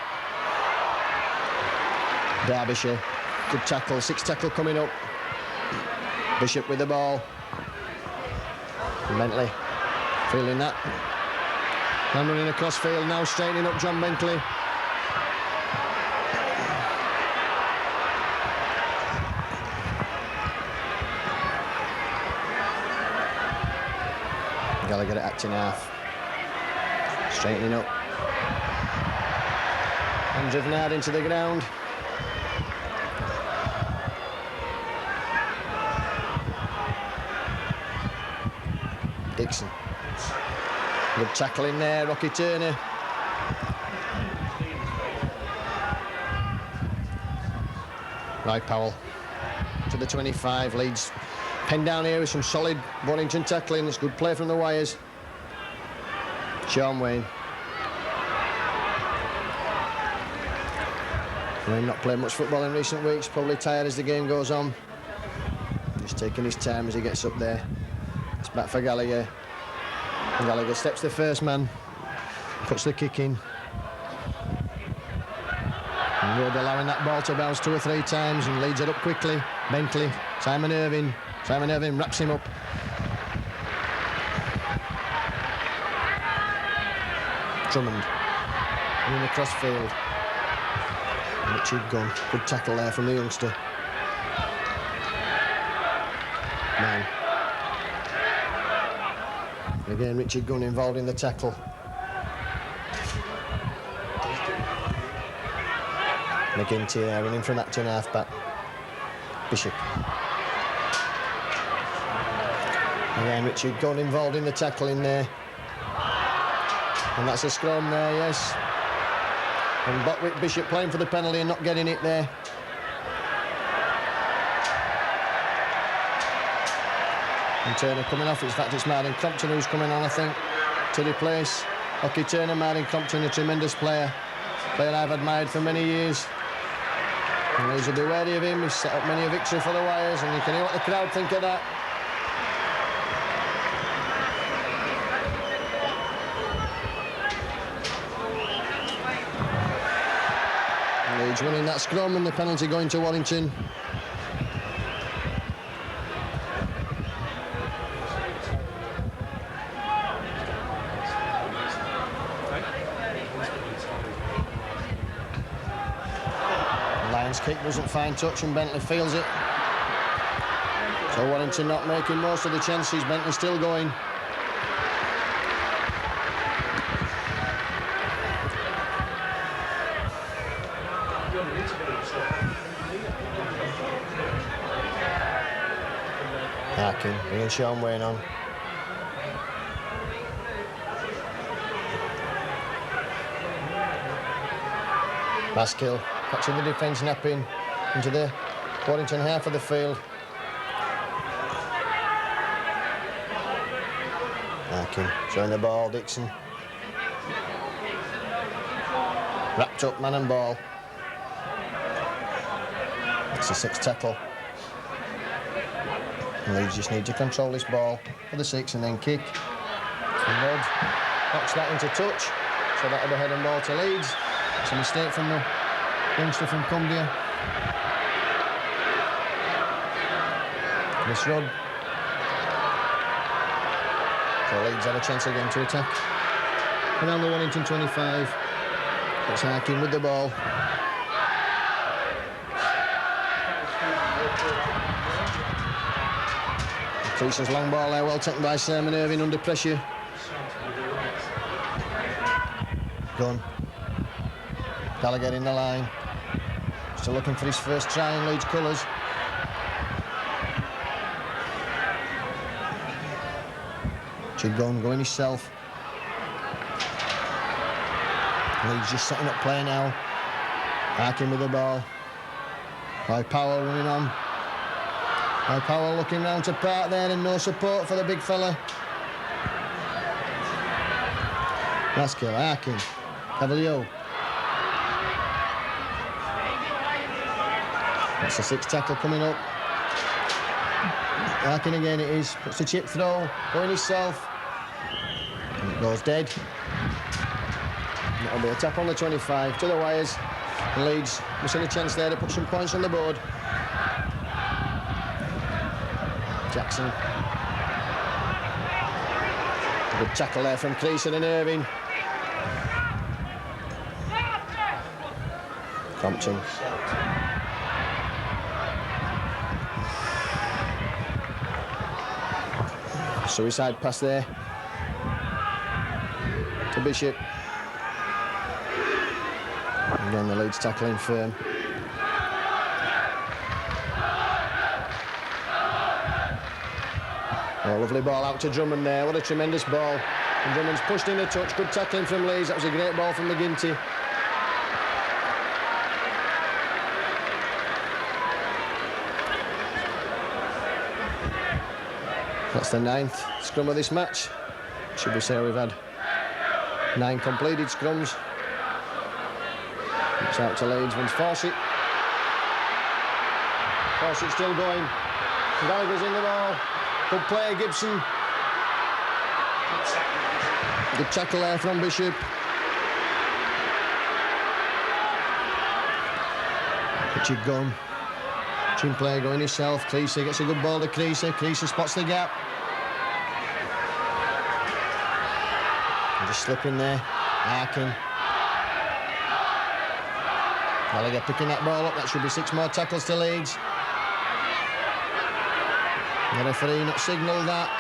Derbyshire, good tackle, 6 tackle coming up. Bishop with the ball. Bentley feeling that. Man running across field now, straightening up John Bentley. Gallagher at acting half. Straightening up. And driven hard into the ground. Dixon. Good tackle in there, Rocky Turner. Right, Powell to the 25. Leeds penned down here with some solid Warrington tackling. It's good play from the wires. Sean Wayne. Wayne not played much football in recent weeks, probably tired as the game goes on. Just taking his time as he gets up there. It's back for Gallagher. And Gallagher steps the first man, puts the kick in. And Rudd allowing that ball to bounce 2 or 3 times and leads it up quickly. Bentley, Simon Irving wraps him up. Drummond running across field. Richard Gunn, good tackle there from the youngster. Man. Again, Richard Gunn involved in the tackle. McGinty there running from acting half-back. Bishop. Again, Richard Gunn involved in the tackle in there. And that's a scrum there, yes. And Botwick Bishop playing for the penalty and not getting it there. And Turner coming off. In fact, it's Martin Compton who's coming on, I think, to replace Hockey Turner. Martin Compton, a tremendous player I've admired for many years. And Leeds will be wary of him. He's set up many a victory for the Wires, and you can hear what the crowd think of that. And Leeds winning that scrum, and the penalty going to Warrington. Kick doesn't find touch and Bentley feels it. So Warrington not making most of the chances. Bentley still going. Harkin bringing Sean Wayne on. Maskill catching the defence, napping into the Warrington half of the field. Harkin showing the ball, Dixon. Wrapped up, man and ball. That's a 6 tackle. And Leeds just need to control this ball for the 6 and then kick. And Rudd knocks that into touch, so that'll be head and ball to Leeds. It's a mistake from the youngster from Cumbria. Miss Rudd. So Leeds have a chance again to attack. Around the Warrington 25. That's Harkin with the ball. Creases long ball there, well taken by Simon Irving under pressure. Gunn. Gallagher in the line. Still looking for his first try in Leeds colours. Gunn going himself. Leeds just setting up play now. Harkin with the ball. Powell running on. Powell looking round to part there and no support for the big fella. Maskill, Harkin, Cavill Heugh. That's the 6th tackle coming up. Harkin again it is. Puts the chip throw, going himself. And it goes dead. That'll be a tap on the 25 to the wires. And Leeds missing a chance there to put some points on the board. Jackson. A good tackle there from Dixon and Irving. Compton. Suicide pass there to Bishop. Again, the Leeds tackling firm. Oh, lovely ball out to Drummond there. What a tremendous ball. And Drummond's pushed in a touch. Good tackling from Leeds. That was a great ball from McGinty. That's the 9th scrum of this match. Should we say we've had 9 completed scrums. It's out to Leeds, wins Fawcett. Fawcett still going. Gallagher's in the ball. Good play, Gibson. Good tackle there from Bishop. Richard Gunn. Team player going himself. Creasy gets a good ball to Creasy. Creasy spots the gap. And just slipping there. Harkin. Gallagher picking that ball up. That should be 6 more tackles to Leeds. The referee not signalled that.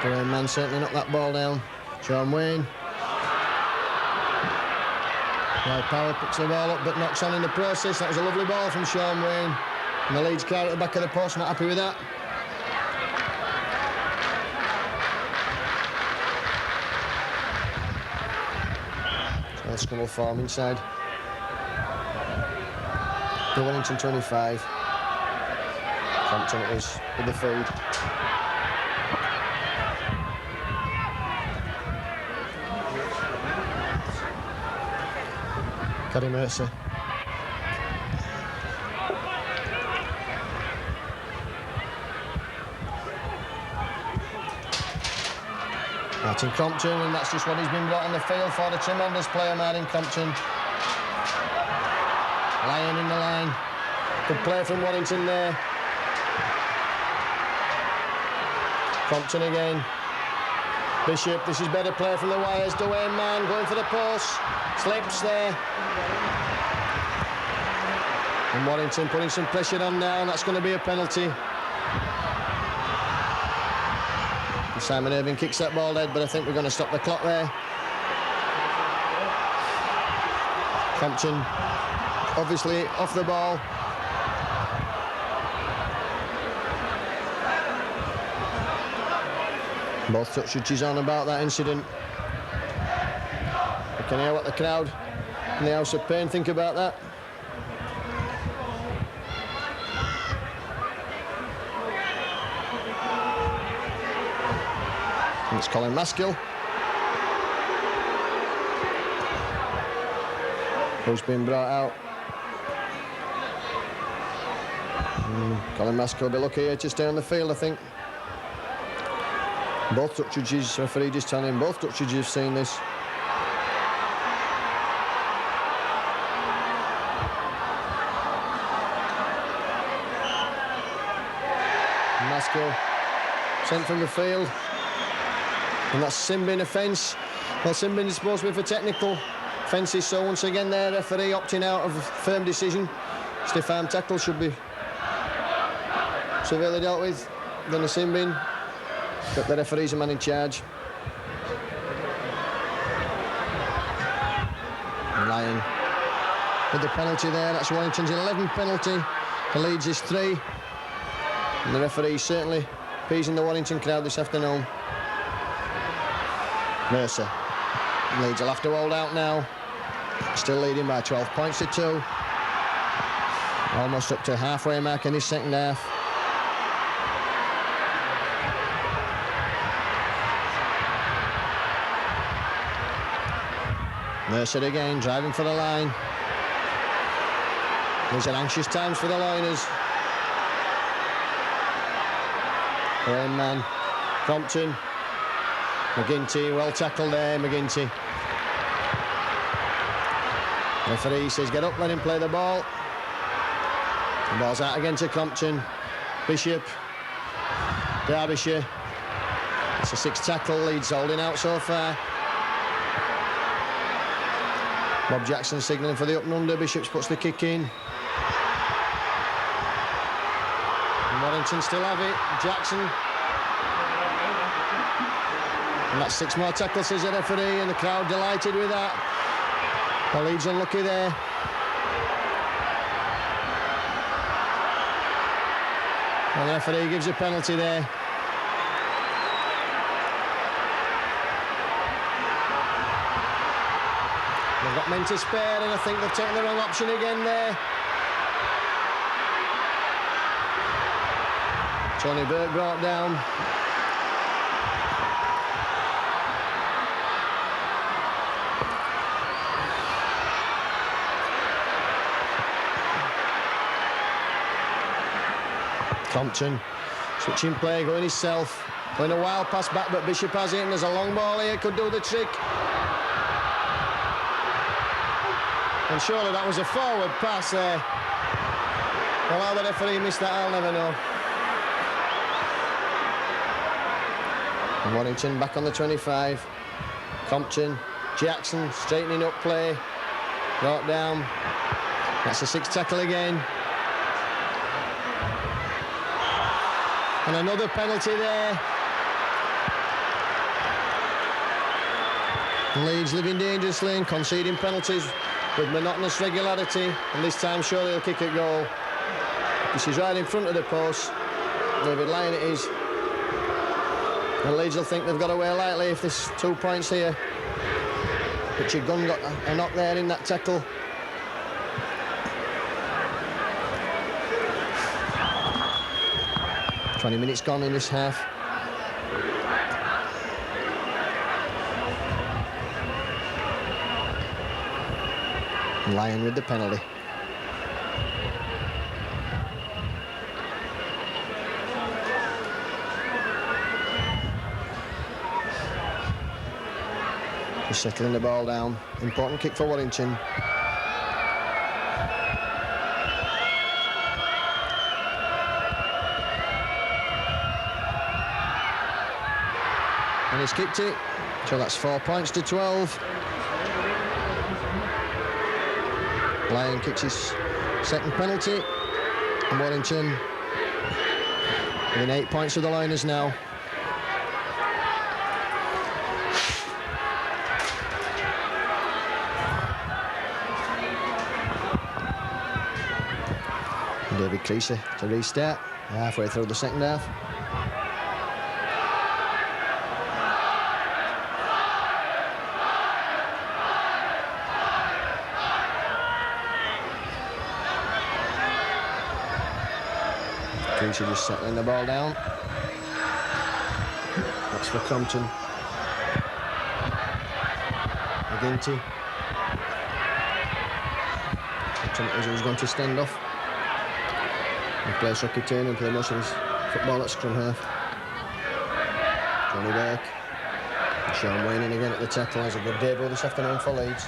The Wayne man certainly knocked that ball down. Sean Wayne. Powell picks the ball up but knocks on in the process. That was a lovely ball from Sean Wayne. And the Leeds crowd at the back of the post, not happy with that. So the scrum will form inside the Warrington 25. Compton it is with the feed. Caddy Mercer. Martin Compton, and that's just what he's been brought on the field for, the tremendous player Martin Compton. Lyon in the line. Good play from Warrington there. Compton again. Bishop, this is better play from the wires. Dwayne Mann going for the post. Slips there. And Warrington putting some pressure on now, and that's going to be a penalty. And Simon Irving kicks that ball dead, but I think we're going to stop the clock there. Compton obviously off the ball. Both touch judges on about that incident. We can hear what the crowd in the House of Pain think about that. And it's Colin Maskill, who's been brought out. Colin Maskill will be lucky here to stay on the field, I think. Both touch judges, referee just telling him, both touch judges have seen this. Maskill sent from the field. And that's Simbin offence. Well, Simbin is supposed to be for technical offences, so once again there, referee opting out of a firm decision. Stiff arm tackle should be severely dealt with. Then a Simbin. But the referee's a man in charge. And Lyon with the penalty there. That's Warrington's 11th penalty. The Leeds is 3. And the referee certainly appeasing the Warrington crowd this afternoon. Mercer. Leeds will have to hold out now. Still leading by 12 points to 2. Almost up to halfway mark in this second half. Mercer again, driving for the line. These are anxious times for the Loiners. Rain man, Crompton. McGinty, well tackled there, McGinty. Referee says get up, let him play the ball. The ball's out again to Crompton. Bishop. Derbyshire. It's a 6 tackle, Leeds holding out so far. Bob Jackson signalling for the up and under. Bishops puts the kick in. And Warrington still have it. Jackson. And that's 6 more tackles, says the referee, and the crowd delighted with that. The Leeds unlucky there. And the referee gives a penalty there. They've got men to spare, and I think they've taken the wrong option again there. Tony Burke brought down. Compton, switching play, going himself, going a wild pass back, but Bishop has it, and there's a long ball here, could do the trick. And surely that was a forward pass there. Well, how the referee missed that, I'll never know. And Warrington back on the 25. Compton, Jackson, straightening up play, brought down. That's a 6 tackle again. And another penalty there. Leeds living dangerously and conceding penalties with monotonous regularity. And this time surely he'll kick a goal. This is right in front of the post. David Lyon it is. And Leeds will think they've got away lightly if there's 2 points here. Richard Gunn got a knock there in that tackle. "20 minutes gone in this half. Lyon with the penalty. Just settling the ball down. Important kick for Warrington. And he's kicked it, so that's 4 points to 12. Lyon kicks his second penalty, and Warrington within 8 points of the Loiners now. And David Creasy to restart halfway through the second half. Creasy just settling the ball down. That's for Crompton. McGinty. Crompton is going to stand off. He plays Rocky Turner and play most of his football at scrum-half. Johnny Burke. And Sean Wayne in again at the tackle. Has a good debut this afternoon for Leeds.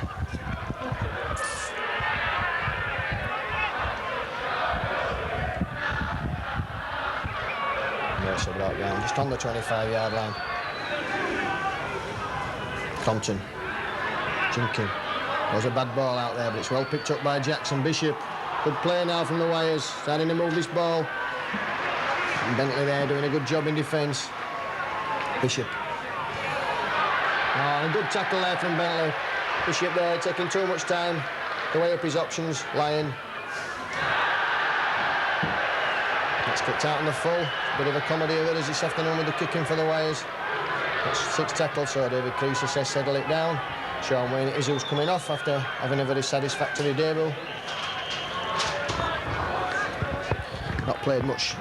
Mercer brought round just on the 25-yard line. Compton. Jinkin. There's a bad ball out there, but it's well picked up by Jackson. Bishop. Good play now from the wires, starting to move this ball. And Bentley there doing a good job in defence. Bishop. Oh, and a good tackle there from Bentley. Bishop there taking too much time to weigh up his options. Lyon. That's kicked out on the full. Bit of a comedy of it as this afternoon with the kicking for the wires. That's 6 tackles, so David Creaser says settle it down. Sean Wayne it is who's coming off after having a very satisfactory debut. Not played much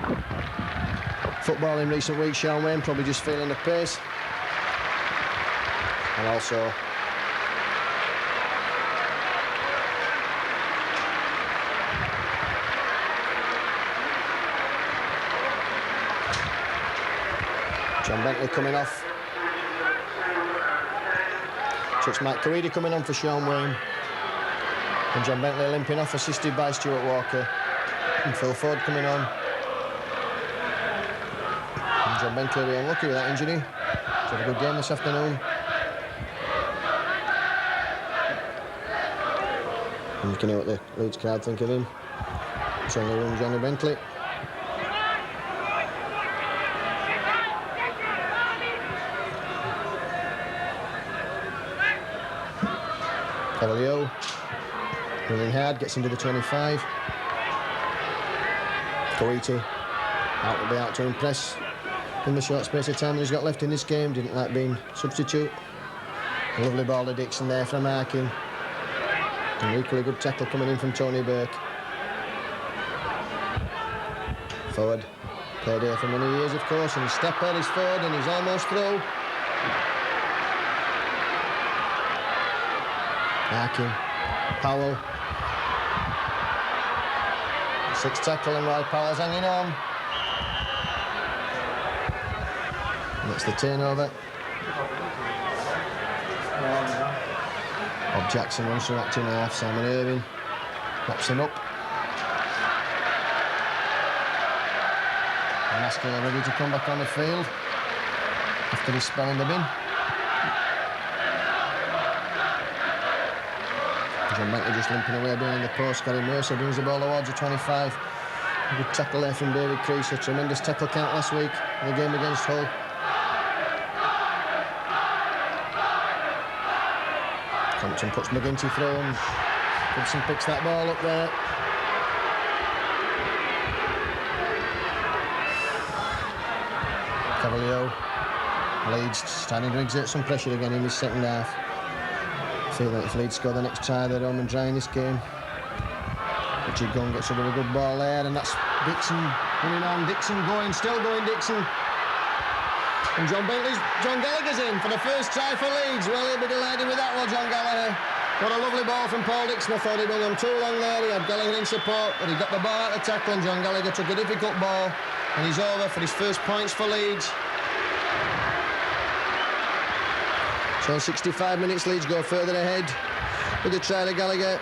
football in recent weeks, Sean Wayne, probably just feeling the pace. And also John Bentley coming off. So it's Mike Caridi coming on for Sean Wayne. And John Bentley limping off, assisted by Stuart Walker. And Phil Ford coming on. And John Bentley really unlucky with that injury. He's had a good game this afternoon. And you can hear what the Leeds crowd think of him. It's only one Johnny Bentley. Cavill Heugh, running hard, gets into the 25. Coiti, out will be out to impress in the short space of time that he's got left in this game. Didn't like being substitute. A lovely ball to Dixon there from Harkin. An equally good tackle coming in from Tony Burke. Forward, played here for many years, of course, and his stepper is forward and he's almost through. Harkin, Powell. 6 tackle and while Powell's hanging on. And that's the turnover. Bob Jackson runs through that 2.5. Simon Irving wraps him up. And Maskell are ready to come back on the field after his spell in the bin. John Bentley just limping away behind the post. Gary Mercer brings the ball towards the 25. A good tackle there from David Creaser. Tremendous tackle count last week in the game against Hull. Compton puts McGinty through and Gibson picks that ball up there. Cavill Heugh. Leeds starting to exert some pressure again in this second half. I feel that if Leeds score the next try, they're home and dry in this game. Richard Gunn gets a really good ball there, and that's Dixon running on. Dixon going, still going Dixon. And John Gallagher's in for the first try for Leeds. Well, he'll be delighted with that one, John Gallagher. Got a lovely ball from Paul Dixon. I thought he'd done him too long there. He had Gallagher in support, but he got the ball out of tackle, and John Gallagher took a difficult ball, and he's over for his first points for Leeds. So 65 minutes, Leeds go further ahead with the try to Gallagher.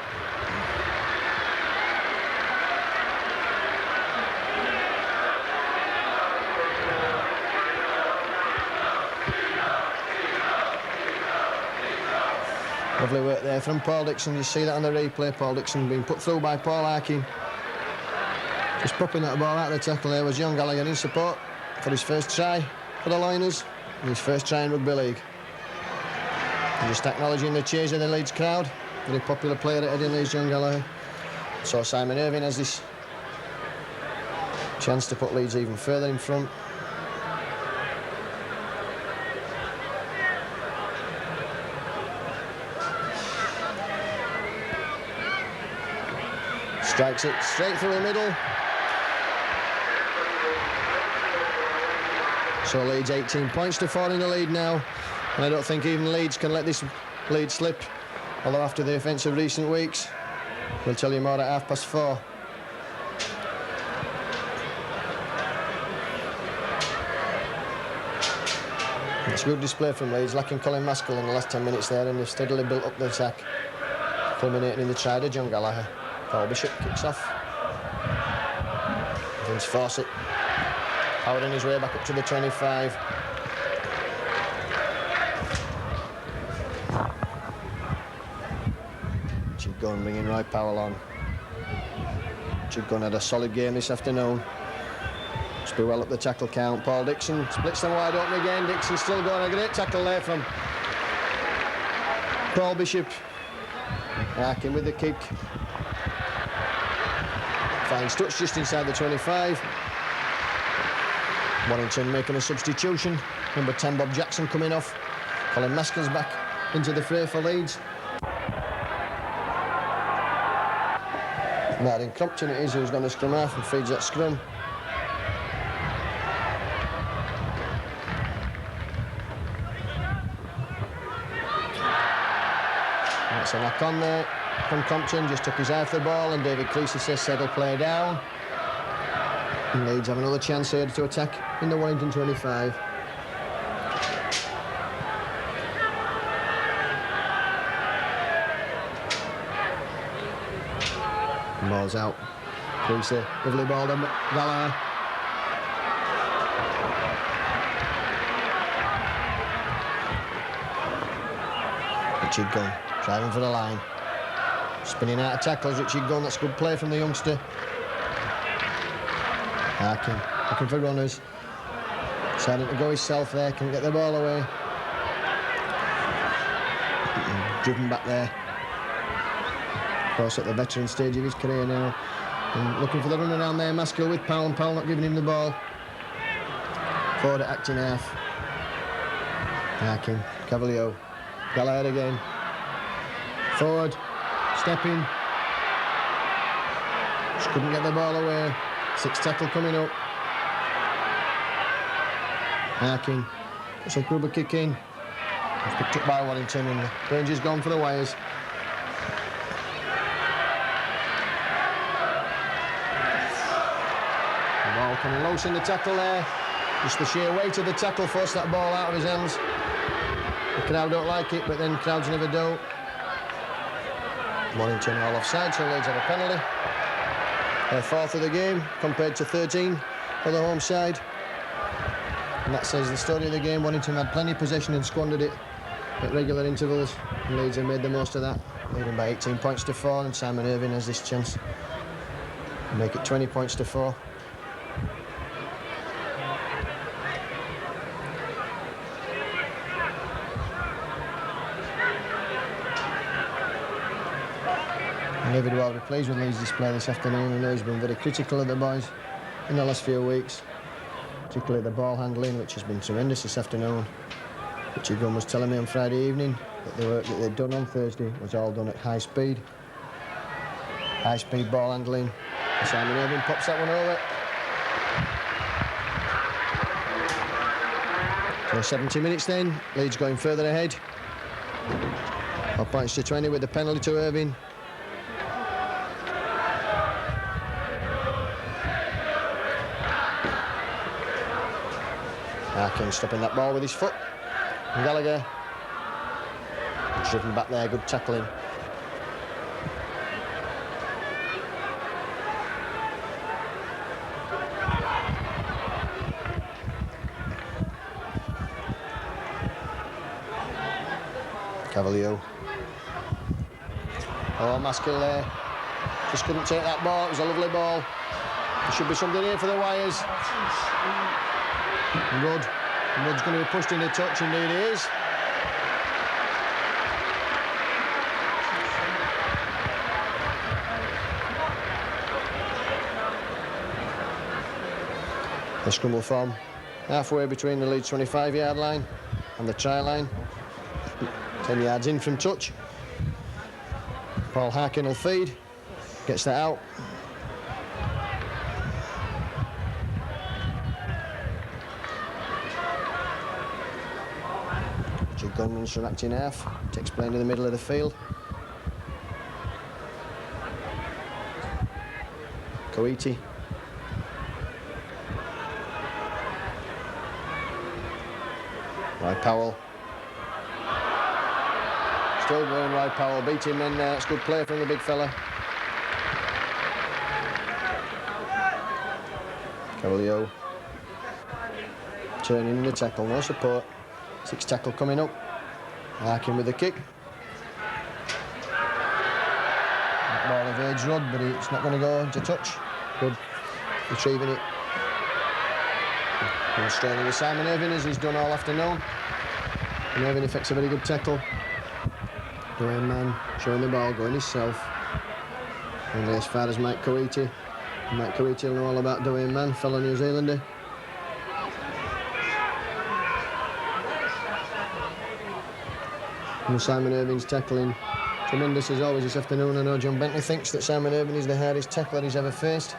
Lovely work there from Paul Dixon. You see that on the replay. Paul Dixon being put through by Paul Harkin. Just popping that ball out of the tackle there was John Gallagher in support for his first try for the Loiners and his first try in Rugby League. And just acknowledging the cheers of the Leeds crowd. Very popular player at Heading Leeds, John Gallagher. So Simon Irving has this chance to put Leeds even further in front. Strikes it straight through the middle. So Leeds 18 points to 4 in the lead now. And I don't think even Leeds can let this lead slip. Although after the events of recent weeks, we'll tell you more at 4:30. It's a good display from Leeds, lacking Colin Maskell in the last 10 minutes there, and they've steadily built up the attack, culminating in the try to John Gallagher. Paul Bishop kicks off. Vince Fawcett powering his way back up to the 25. Richard Gunn bringing Roy Powell on. Richard Gunn had a solid game this afternoon. Must be well up the tackle count. Paul Dixon splits them wide open again. Dixon still going. A great tackle there from Paul Bishop. Harkin with the kick. Finds touch just inside the 25. Warrington making a substitution. Number 10, Bob Jackson, coming off. Colin Maskell's back into the fray for Leeds. Martin Crompton it is who's gone to scrum-half and feeds that scrum. That's a knock on there from Crompton, just took his eye off the ball, and David Creasy says settle play down. And Leeds have another chance here to attack in the Warrington 25. Ball's out. Creasy, lovely ball then, Gallagher. Richard Gunn, driving for the line. Spinning out of tackles, Richard Gunn, that's good play from the youngster. Harkin, looking for runners. Deciding to go himself there, can get the ball away. Driven back there. Of course, at the veteran stage of his career now. And looking for the run around there, Maskell with Powell, and Powell not giving him the ball. Forward at acting half. Harkin, Cavill Heugh, Gallagher again. Forward, stepping. Just couldn't get the ball away. 6 tackle coming up. Harkin, it's a Gruber kick in. It's picked up by Warrington, and the Ranger's gone for the wires. Coming loose in the tackle there. Just the sheer weight of the tackle forced that ball out of his hands. The crowd don't like it, but then crowds never do. Warrington all offside, so Leeds have a penalty. Their 4th of the game compared to 13 for the home side. And that says the story of the game. Warrington had plenty of possession and squandered it at regular intervals. And Leeds have made the most of that, leading by 18 points to 4, and Simon Irving has this chance to make it 20 points to 4. David will be pleased with Leeds' display this afternoon. I know he's been very critical of the boys in the last few weeks, particularly the ball handling, which has been tremendous this afternoon. Richard Gunn was telling me on Friday evening that the work that they'd done on Thursday was all done at high speed. High speed ball handling. And Simon Irving pops that one over. So 70 minutes then, Leeds going further ahead. 4 points to 20 with the penalty to Irving. Harkin stopping that ball with his foot. And Gallagher driven back there, good tackling. Cavill Heugh. Oh, Maskell there. Just couldn't take that ball, it was a lovely ball. There should be something here for the wires. Rudd's going to be pushed into touch, indeed he is. The scrum will form halfway between the Leeds 25-yard line and the try line. 10 yards in from touch. Paul Harkin will feed, gets that out. Gunn runs from acting half, takes play into the middle of the field. Coiti. Right, Powell. Still going right, Powell, beat him in there. It's good play from the big fella. Cavill Heugh. Turning in the tackle, no support. 6 tackle coming up. Harkin with the kick. That ball evades Rudd, but it's not going to go into touch. Good retrieving it. And straining with Simon Irving as he's done all afternoon. And Irving effects a very good tackle. Dwayne Mann showing the ball, going himself. Only as far as Mike Coiti. Mike Coiti will know all about Dwayne Mann, fellow New Zealander. And Simon Irving's tackling tremendous as always this afternoon. I know John Bentley thinks that Simon Irving is the hardest tackler he's ever faced.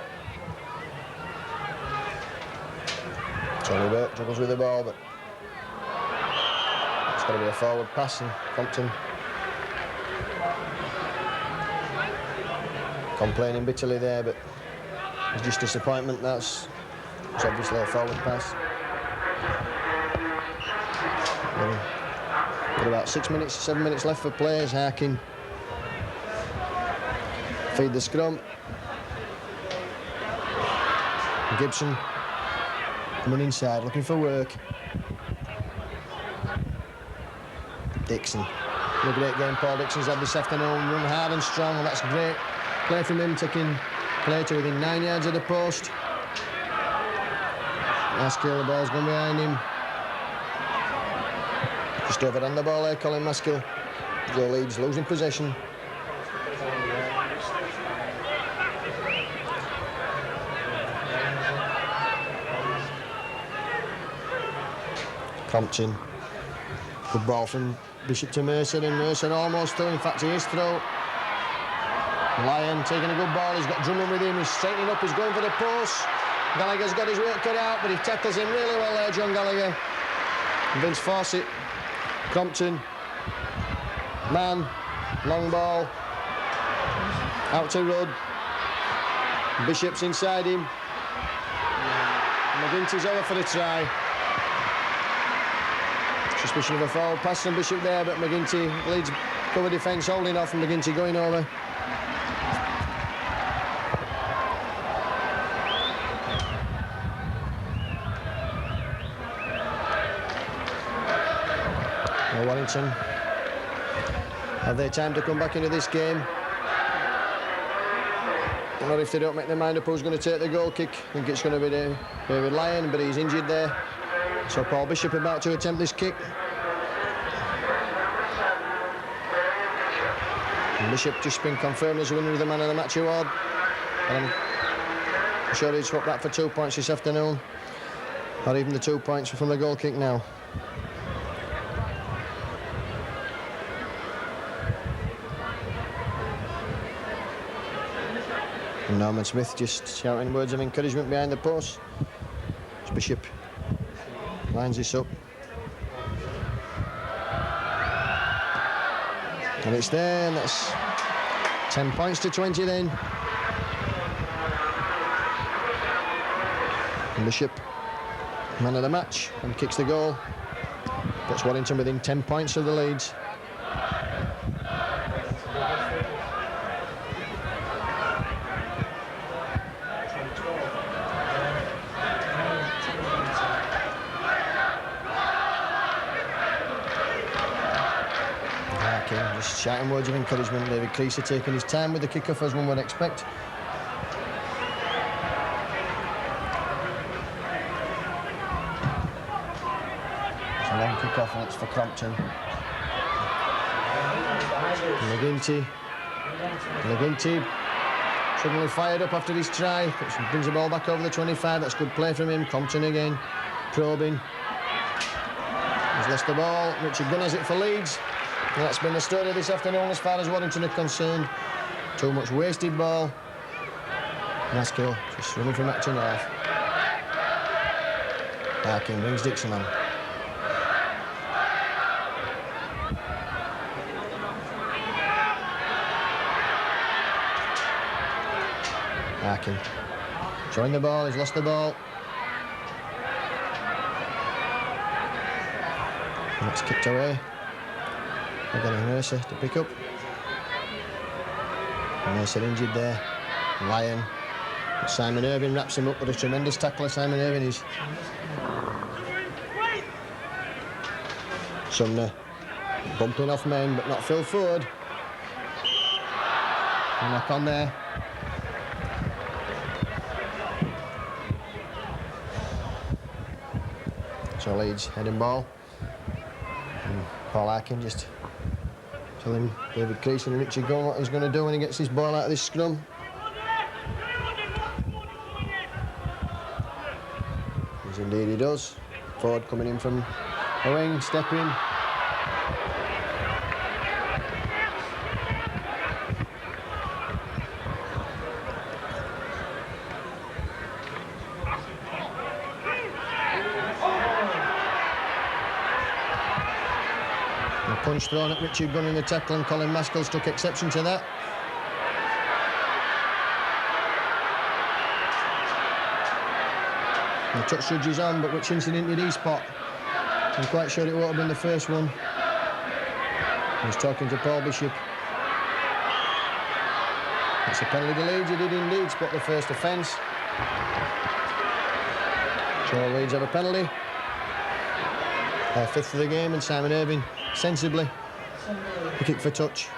Johnny Burke struggles with the ball, but it's got to be a forward pass, and Compton complaining bitterly there, but it's just disappointment. It's obviously a forward pass. Got about 7 minutes left for play as Harkin feed the scrum. Gibson coming inside, looking for work. Dixon. A great game Paul Dixon's had this afternoon. Run hard and strong, and that's great play from him, taking play to within 9 yards of the post. Maskill, the ball's gone behind him. Just overran the ball there, Colin Maskill. Joe Leeds losing possession. Compton. Good ball from Bishop to Mercer, and Mercer almost through. In fact, he is through. Lyon taking a good ball. He's got Drummond with him. He's straightening up. He's going for the post. Gallagher's got his work cut out, but he tackles him really well there, John Gallagher. Vince Fawcett. Compton. Man. Long ball. Out to Rudd. Bishop's inside him. McGinty's over for the try. Suspicion of a foul pass from Bishop there, but McGinty leads cover defence holding off, and McGinty going over. Now Warrington have they time to come back into this game? Not if they don't make their mind up who's going to take the goal kick. I think it's going to be David Lyon, but he's injured there. So Paul Bishop about to attempt this kick. And Bishop just been confirmed as the winner of the Man of the Match award. And I'm sure he'd swap that for 2 points this afternoon. Or even the 2 points from the goal kick now. And Norman Smith just shouting words of encouragement behind the post. It's Bishop lines this up. And it's there, and that's 10 points to 20 then. And Bishop, man of the match, and kicks the goal. Puts Warrington within 10 points of the Leeds. Just shouting words of encouragement. David Creasy taking his time with the kick-off as one would expect. It's a long kick-off, and it's for Crompton. McGinty suddenly fired up after his try. Brings the ball back over the 25. That's good play from him. Crompton again, probing. He's lost the ball. Richard Gunn has it for Leeds. And that's been the story this afternoon as far as Warrington are concerned. Too much wasted ball. Maskill just running from action half. Harkin brings Dixon on. Harkin showing the ball, he's lost the ball. And it's kicked away. Again, Mercer to pick up. Mercer injured there. Lyon. Simon Irving wraps him up with a tremendous tackler. Simon Irving is. Sumner bumping off men, but not Phil Ford. A knock on there. So Leeds heading ball. And Paul Harkin just telling David Creasy and Richard Gunn what he's going to do when he gets his ball out of this scrum. As indeed he does. Ford coming in from the wing, stepping. Punch thrown at Richard Gunn in the tackle, and Colin Maskell's took exception to that. The touch judge is on, but which incident did he spot? I'm quite sure it won't have been the first one. He's talking to Paul Bishop. It's a penalty to Leeds. He did indeed spot the first offence. So Leeds have a penalty. Their fifth of the game, and Simon Irving sensibly the kick for touch.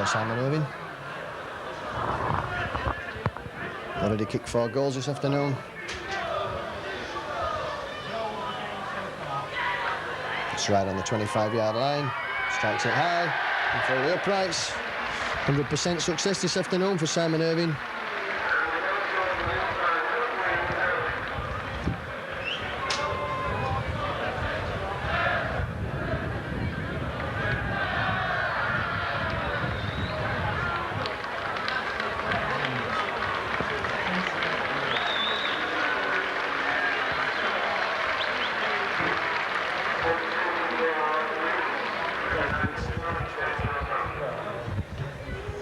Simon Irving already kicked 4 goals this afternoon. It's right on the 25-yard line, strikes it high and for the uprights. 100% success this afternoon for Simon Irving.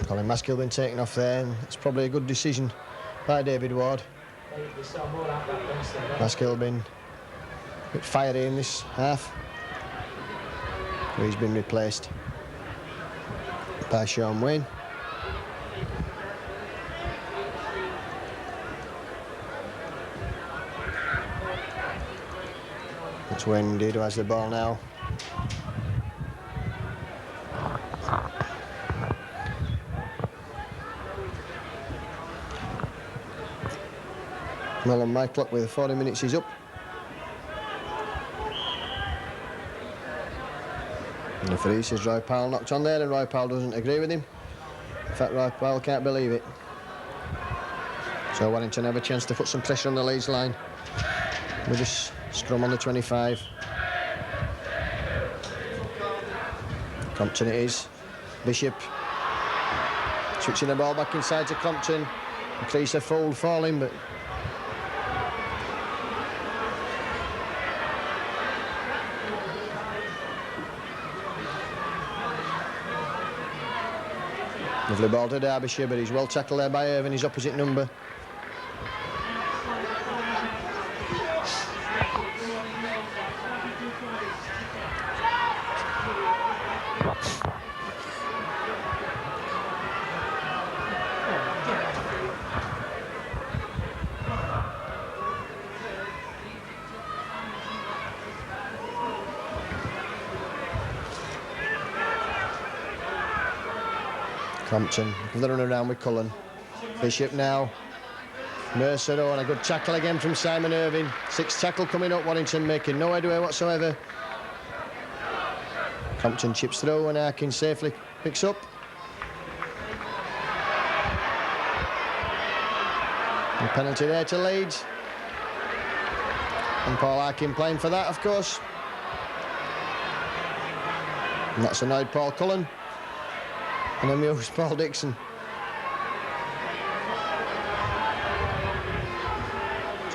Colin Maskell been taken off there, and it's probably a good decision by David Ward. Maskell been a bit fiery in this half. He's been replaced by Sean Wayne. It's Wayne indeed who has the ball now. Well, on my clock with 40 minutes is up. And the referee says Roy Powell knocked on there, and Roy Powell doesn't agree with him. In fact, Roy Powell can't believe it. So Warrington have a chance to put some pressure on the Leeds line with this scrum on the 25. Compton it is. Bishop switching the ball back inside to Compton. Increase a fold falling, but lovely ball to Derbyshire, but he's well tackled there by Irving, his opposite number. Compton, they're running around with Cullen. Bishop now. Mercer, oh, and a good tackle again from Simon Irving. 6th tackle coming up, Warrington making no headway whatsoever. Compton chips through and Harkin safely picks up. And penalty there to Leeds. And Paul Harkin playing for that, of course. And that's annoyed Paul Cullen. And amused Paul Dixon.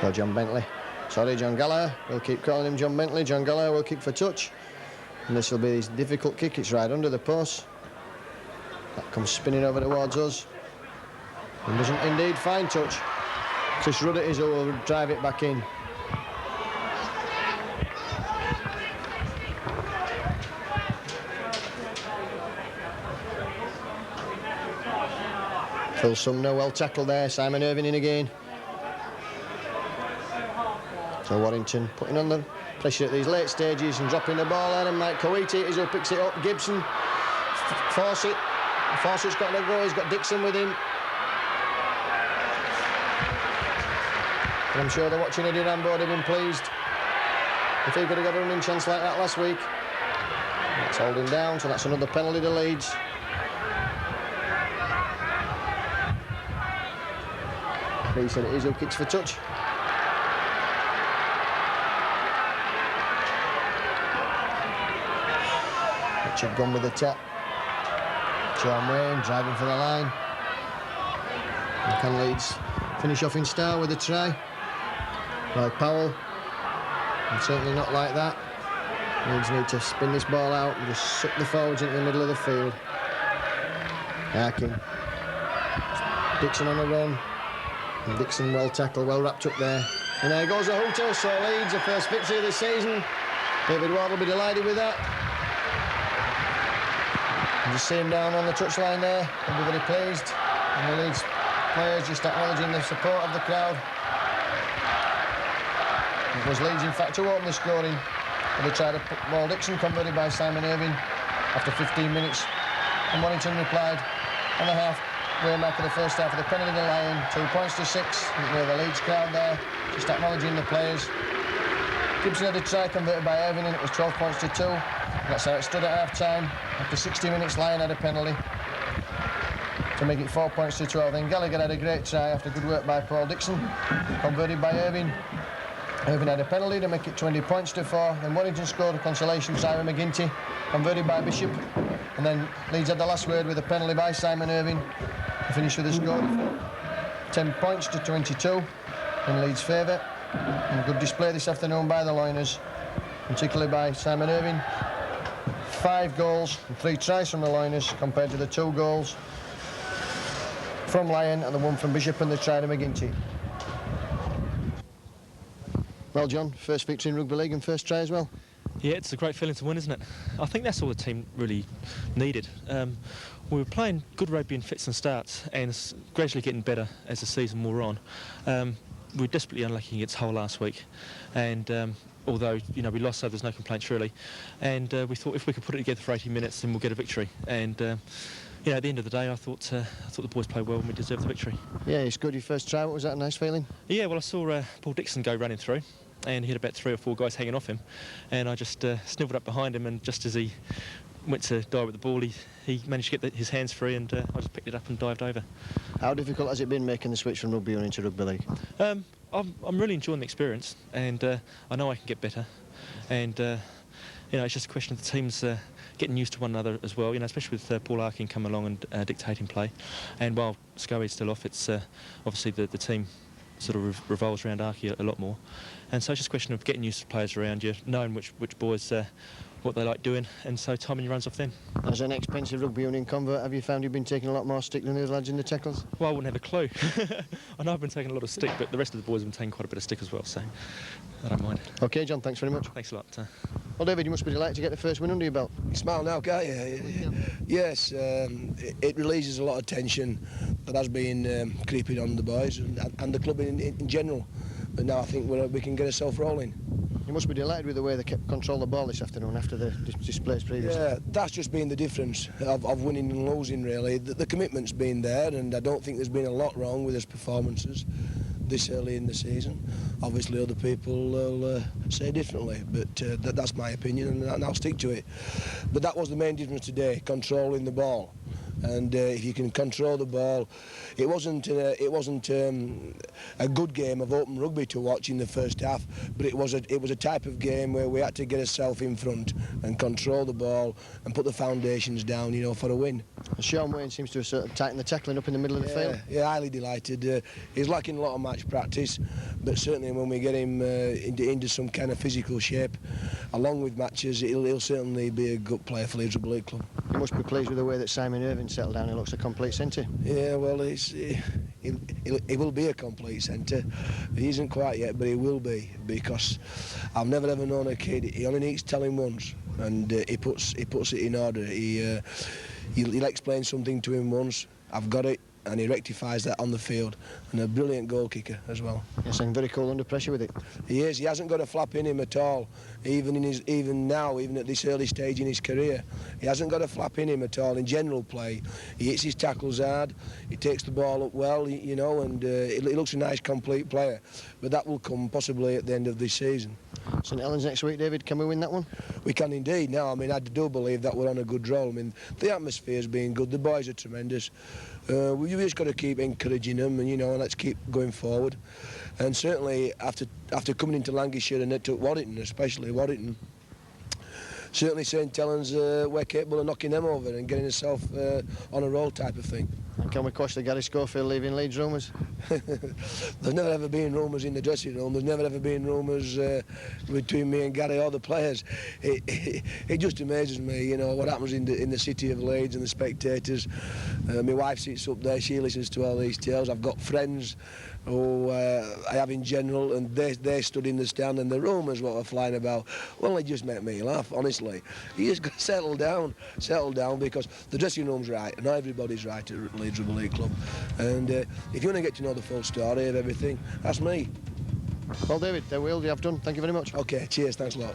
So John Gallagher. We'll keep calling him John Bentley. John Gallagher will kick for touch. And this will be his difficult kick. It's right under the post. That comes spinning over towards us. And doesn't indeed find touch. Chris Rudd is who will drive it back in. Phil Sumner well tackled there. Simon Irving in again. So Warrington putting on the pressure at these late stages and dropping the ball in, and Mike Coiti is who picks it up. Gibson, Fawcett. Fawcett's got to go. He's got Dixon with him. And I'm sure the watching Eddie Rambo would have been pleased if he could have got a running chance like that last week. That's holding down, so that's another penalty to Leeds. He said it is. Who kicks for touch? Richard gone with the tap. Sean Wayne driving for the line. And can Leeds finish off in style with a try? Like Powell. And certainly not like that. Leeds need to spin this ball out and just suck the forwards into the middle of the field. Harkin. Dixon on a run. And Dixon well tackled, well wrapped up there. And there goes the hooter, so Leeds, the first victory of the season. David Ward will be delighted with that. You just see him down on the touchline there. He'll be very pleased. And the Leeds players just acknowledging the support of the crowd. It was Leeds, in fact, to open the scoring. But they tried to put ball. Dixon converted by Simon Irving after 15 minutes. And Warrington replied on the halfway mark of the first half of the penalty to Lyon. 2 points to 6. You can hear the Leeds crowd there, just acknowledging the players. Gibson had a try converted by Irving, and it was 12 points to 2. That's how it stood at half-time. After 60 minutes, Lyon had a penalty to make it 4 points to 12. Then Gallagher had a great try after good work by Paul Dixon, converted by Irving. Irving had a penalty to make it 20 points to 4. Then Warrington scored a consolation try with McGinty, converted by Bishop. And then Leeds had the last word with a penalty by Simon Irving to finish with a score of 10 points to 22 in Leeds' favour. And a good display this afternoon by the Loiners, particularly by Simon Irving. 5 goals and 3 tries from the Loiners compared to the 2 goals from Lyon and the 1 from Bishop and the try to McGinty. Well, John, first victory in Rugby League and first try as well. Yeah, it's a great feeling to win, isn't it? I think that's all the team really needed. We were playing good rugby in fits and starts, and it's gradually getting better as the season wore on. We were desperately unlucky against Hull last week, and although we lost, so there's no complaints really. And we thought if we could put it together for 80 minutes, then we'll get a victory. And at the end of the day, I thought the boys played well and we deserved the victory. Yeah, it's good. Your first try. What was that? A nice feeling? Yeah, well, I saw Paul Dixon go running through, and he had about 3 or 4 guys hanging off him, and I just snivelled up behind him, and just as he went to dive with the ball, he managed to get his hands free, and I just picked it up and dived over. How difficult has it been making the switch from rugby into Rugby League? I'm really enjoying the experience, and I know I can get better, and it's just a question of the teams getting used to one another as well, especially with Paul Harkin coming along and dictating play. And while Scully's still off, it's obviously the team sort of revolves around Archie a lot more. And so it's just a question of getting used to players around you, knowing which boys what they like doing, and so timing your runs off them. As an expensive rugby union convert, have you found you've been taking a lot more stick than the other lads in the tackles? Well, I wouldn't have a clue. I know I've been taking a lot of stick, but the rest of the boys have been taking quite a bit of stick as well, so I don't mind. OK, John, thanks very much. Thanks a lot. Well, David, you must be delighted to get the first win under your belt. You smile now, can't you? Yes, it releases a lot of tension that has been creeping on the boys and the club in general. But now I think we can get ourselves rolling. You must be delighted with the way they kept control the ball this afternoon after the displays previously. Yeah, that's just been the difference of winning and losing, really. The commitment's been there, and I don't think there's been a lot wrong with his performances this early in the season. Obviously other people will say differently, but that's my opinion, and I'll stick to it. But that was the main difference today, controlling the ball. And if you can control the ball, it wasn't a good game of open rugby to watch in the first half, but it was a type of game where we had to get ourselves in front and control the ball and put the foundations down, for a win. Sean Wayne seems to have sort of tightened the tackling up in the middle of the field. Yeah, highly delighted. He's lacking a lot of match practice, but certainly when we get him into some kind of physical shape, along with matches, he'll certainly be a good player for Leeds Rugby League Club. You must be pleased with the way that Simon Irving settled down. He looks a complete centre. Yeah, well, he will be a complete centre. He isn't quite yet, but he will be, because I've never ever known a kid. He only needs telling once, and he puts it in order. He'll explain something to him once. I've got it, and he rectifies that on the field, and a brilliant goal kicker as well. Yes, and very cool under pressure with it. He is. He hasn't got a flap in him at all. Even at this early stage in his career, he hasn't got a flap in him at all. In general play, he hits his tackles hard. He takes the ball up well, and he looks a nice, complete player. But that will come possibly at the end of this season. St Helens next week, David. Can we win that one? We can indeed. Now, I mean, I do believe that we're on a good roll. I mean, the atmosphere's been good. The boys are tremendous. We've just got to keep encouraging them, and let's keep going forward. And certainly, after coming into Lancashire and to Warrington, especially Warrington, certainly St Helens we're capable of knocking them over and getting ourselves on a roll type of thing. And can we quash the Gary Schofield leaving Leeds rumours? There's never ever been rumours in the dressing room. There's never ever been rumours between me and Gary or the players. It just amazes me, what happens in the city of Leeds and the spectators. My wife sits up there, she listens to all these tales. I've got friends who I have in general, and they stood in the stand, and the rumours what were flying about, well, they just make me laugh, honestly. You just got to settle down, because the dressing room's right, and everybody's right at Leeds Rugby League Club. And if you want to get to know the full story of everything, that's me. Well, David, there we will. You have done. Thank you very much. OK, cheers, thanks a lot.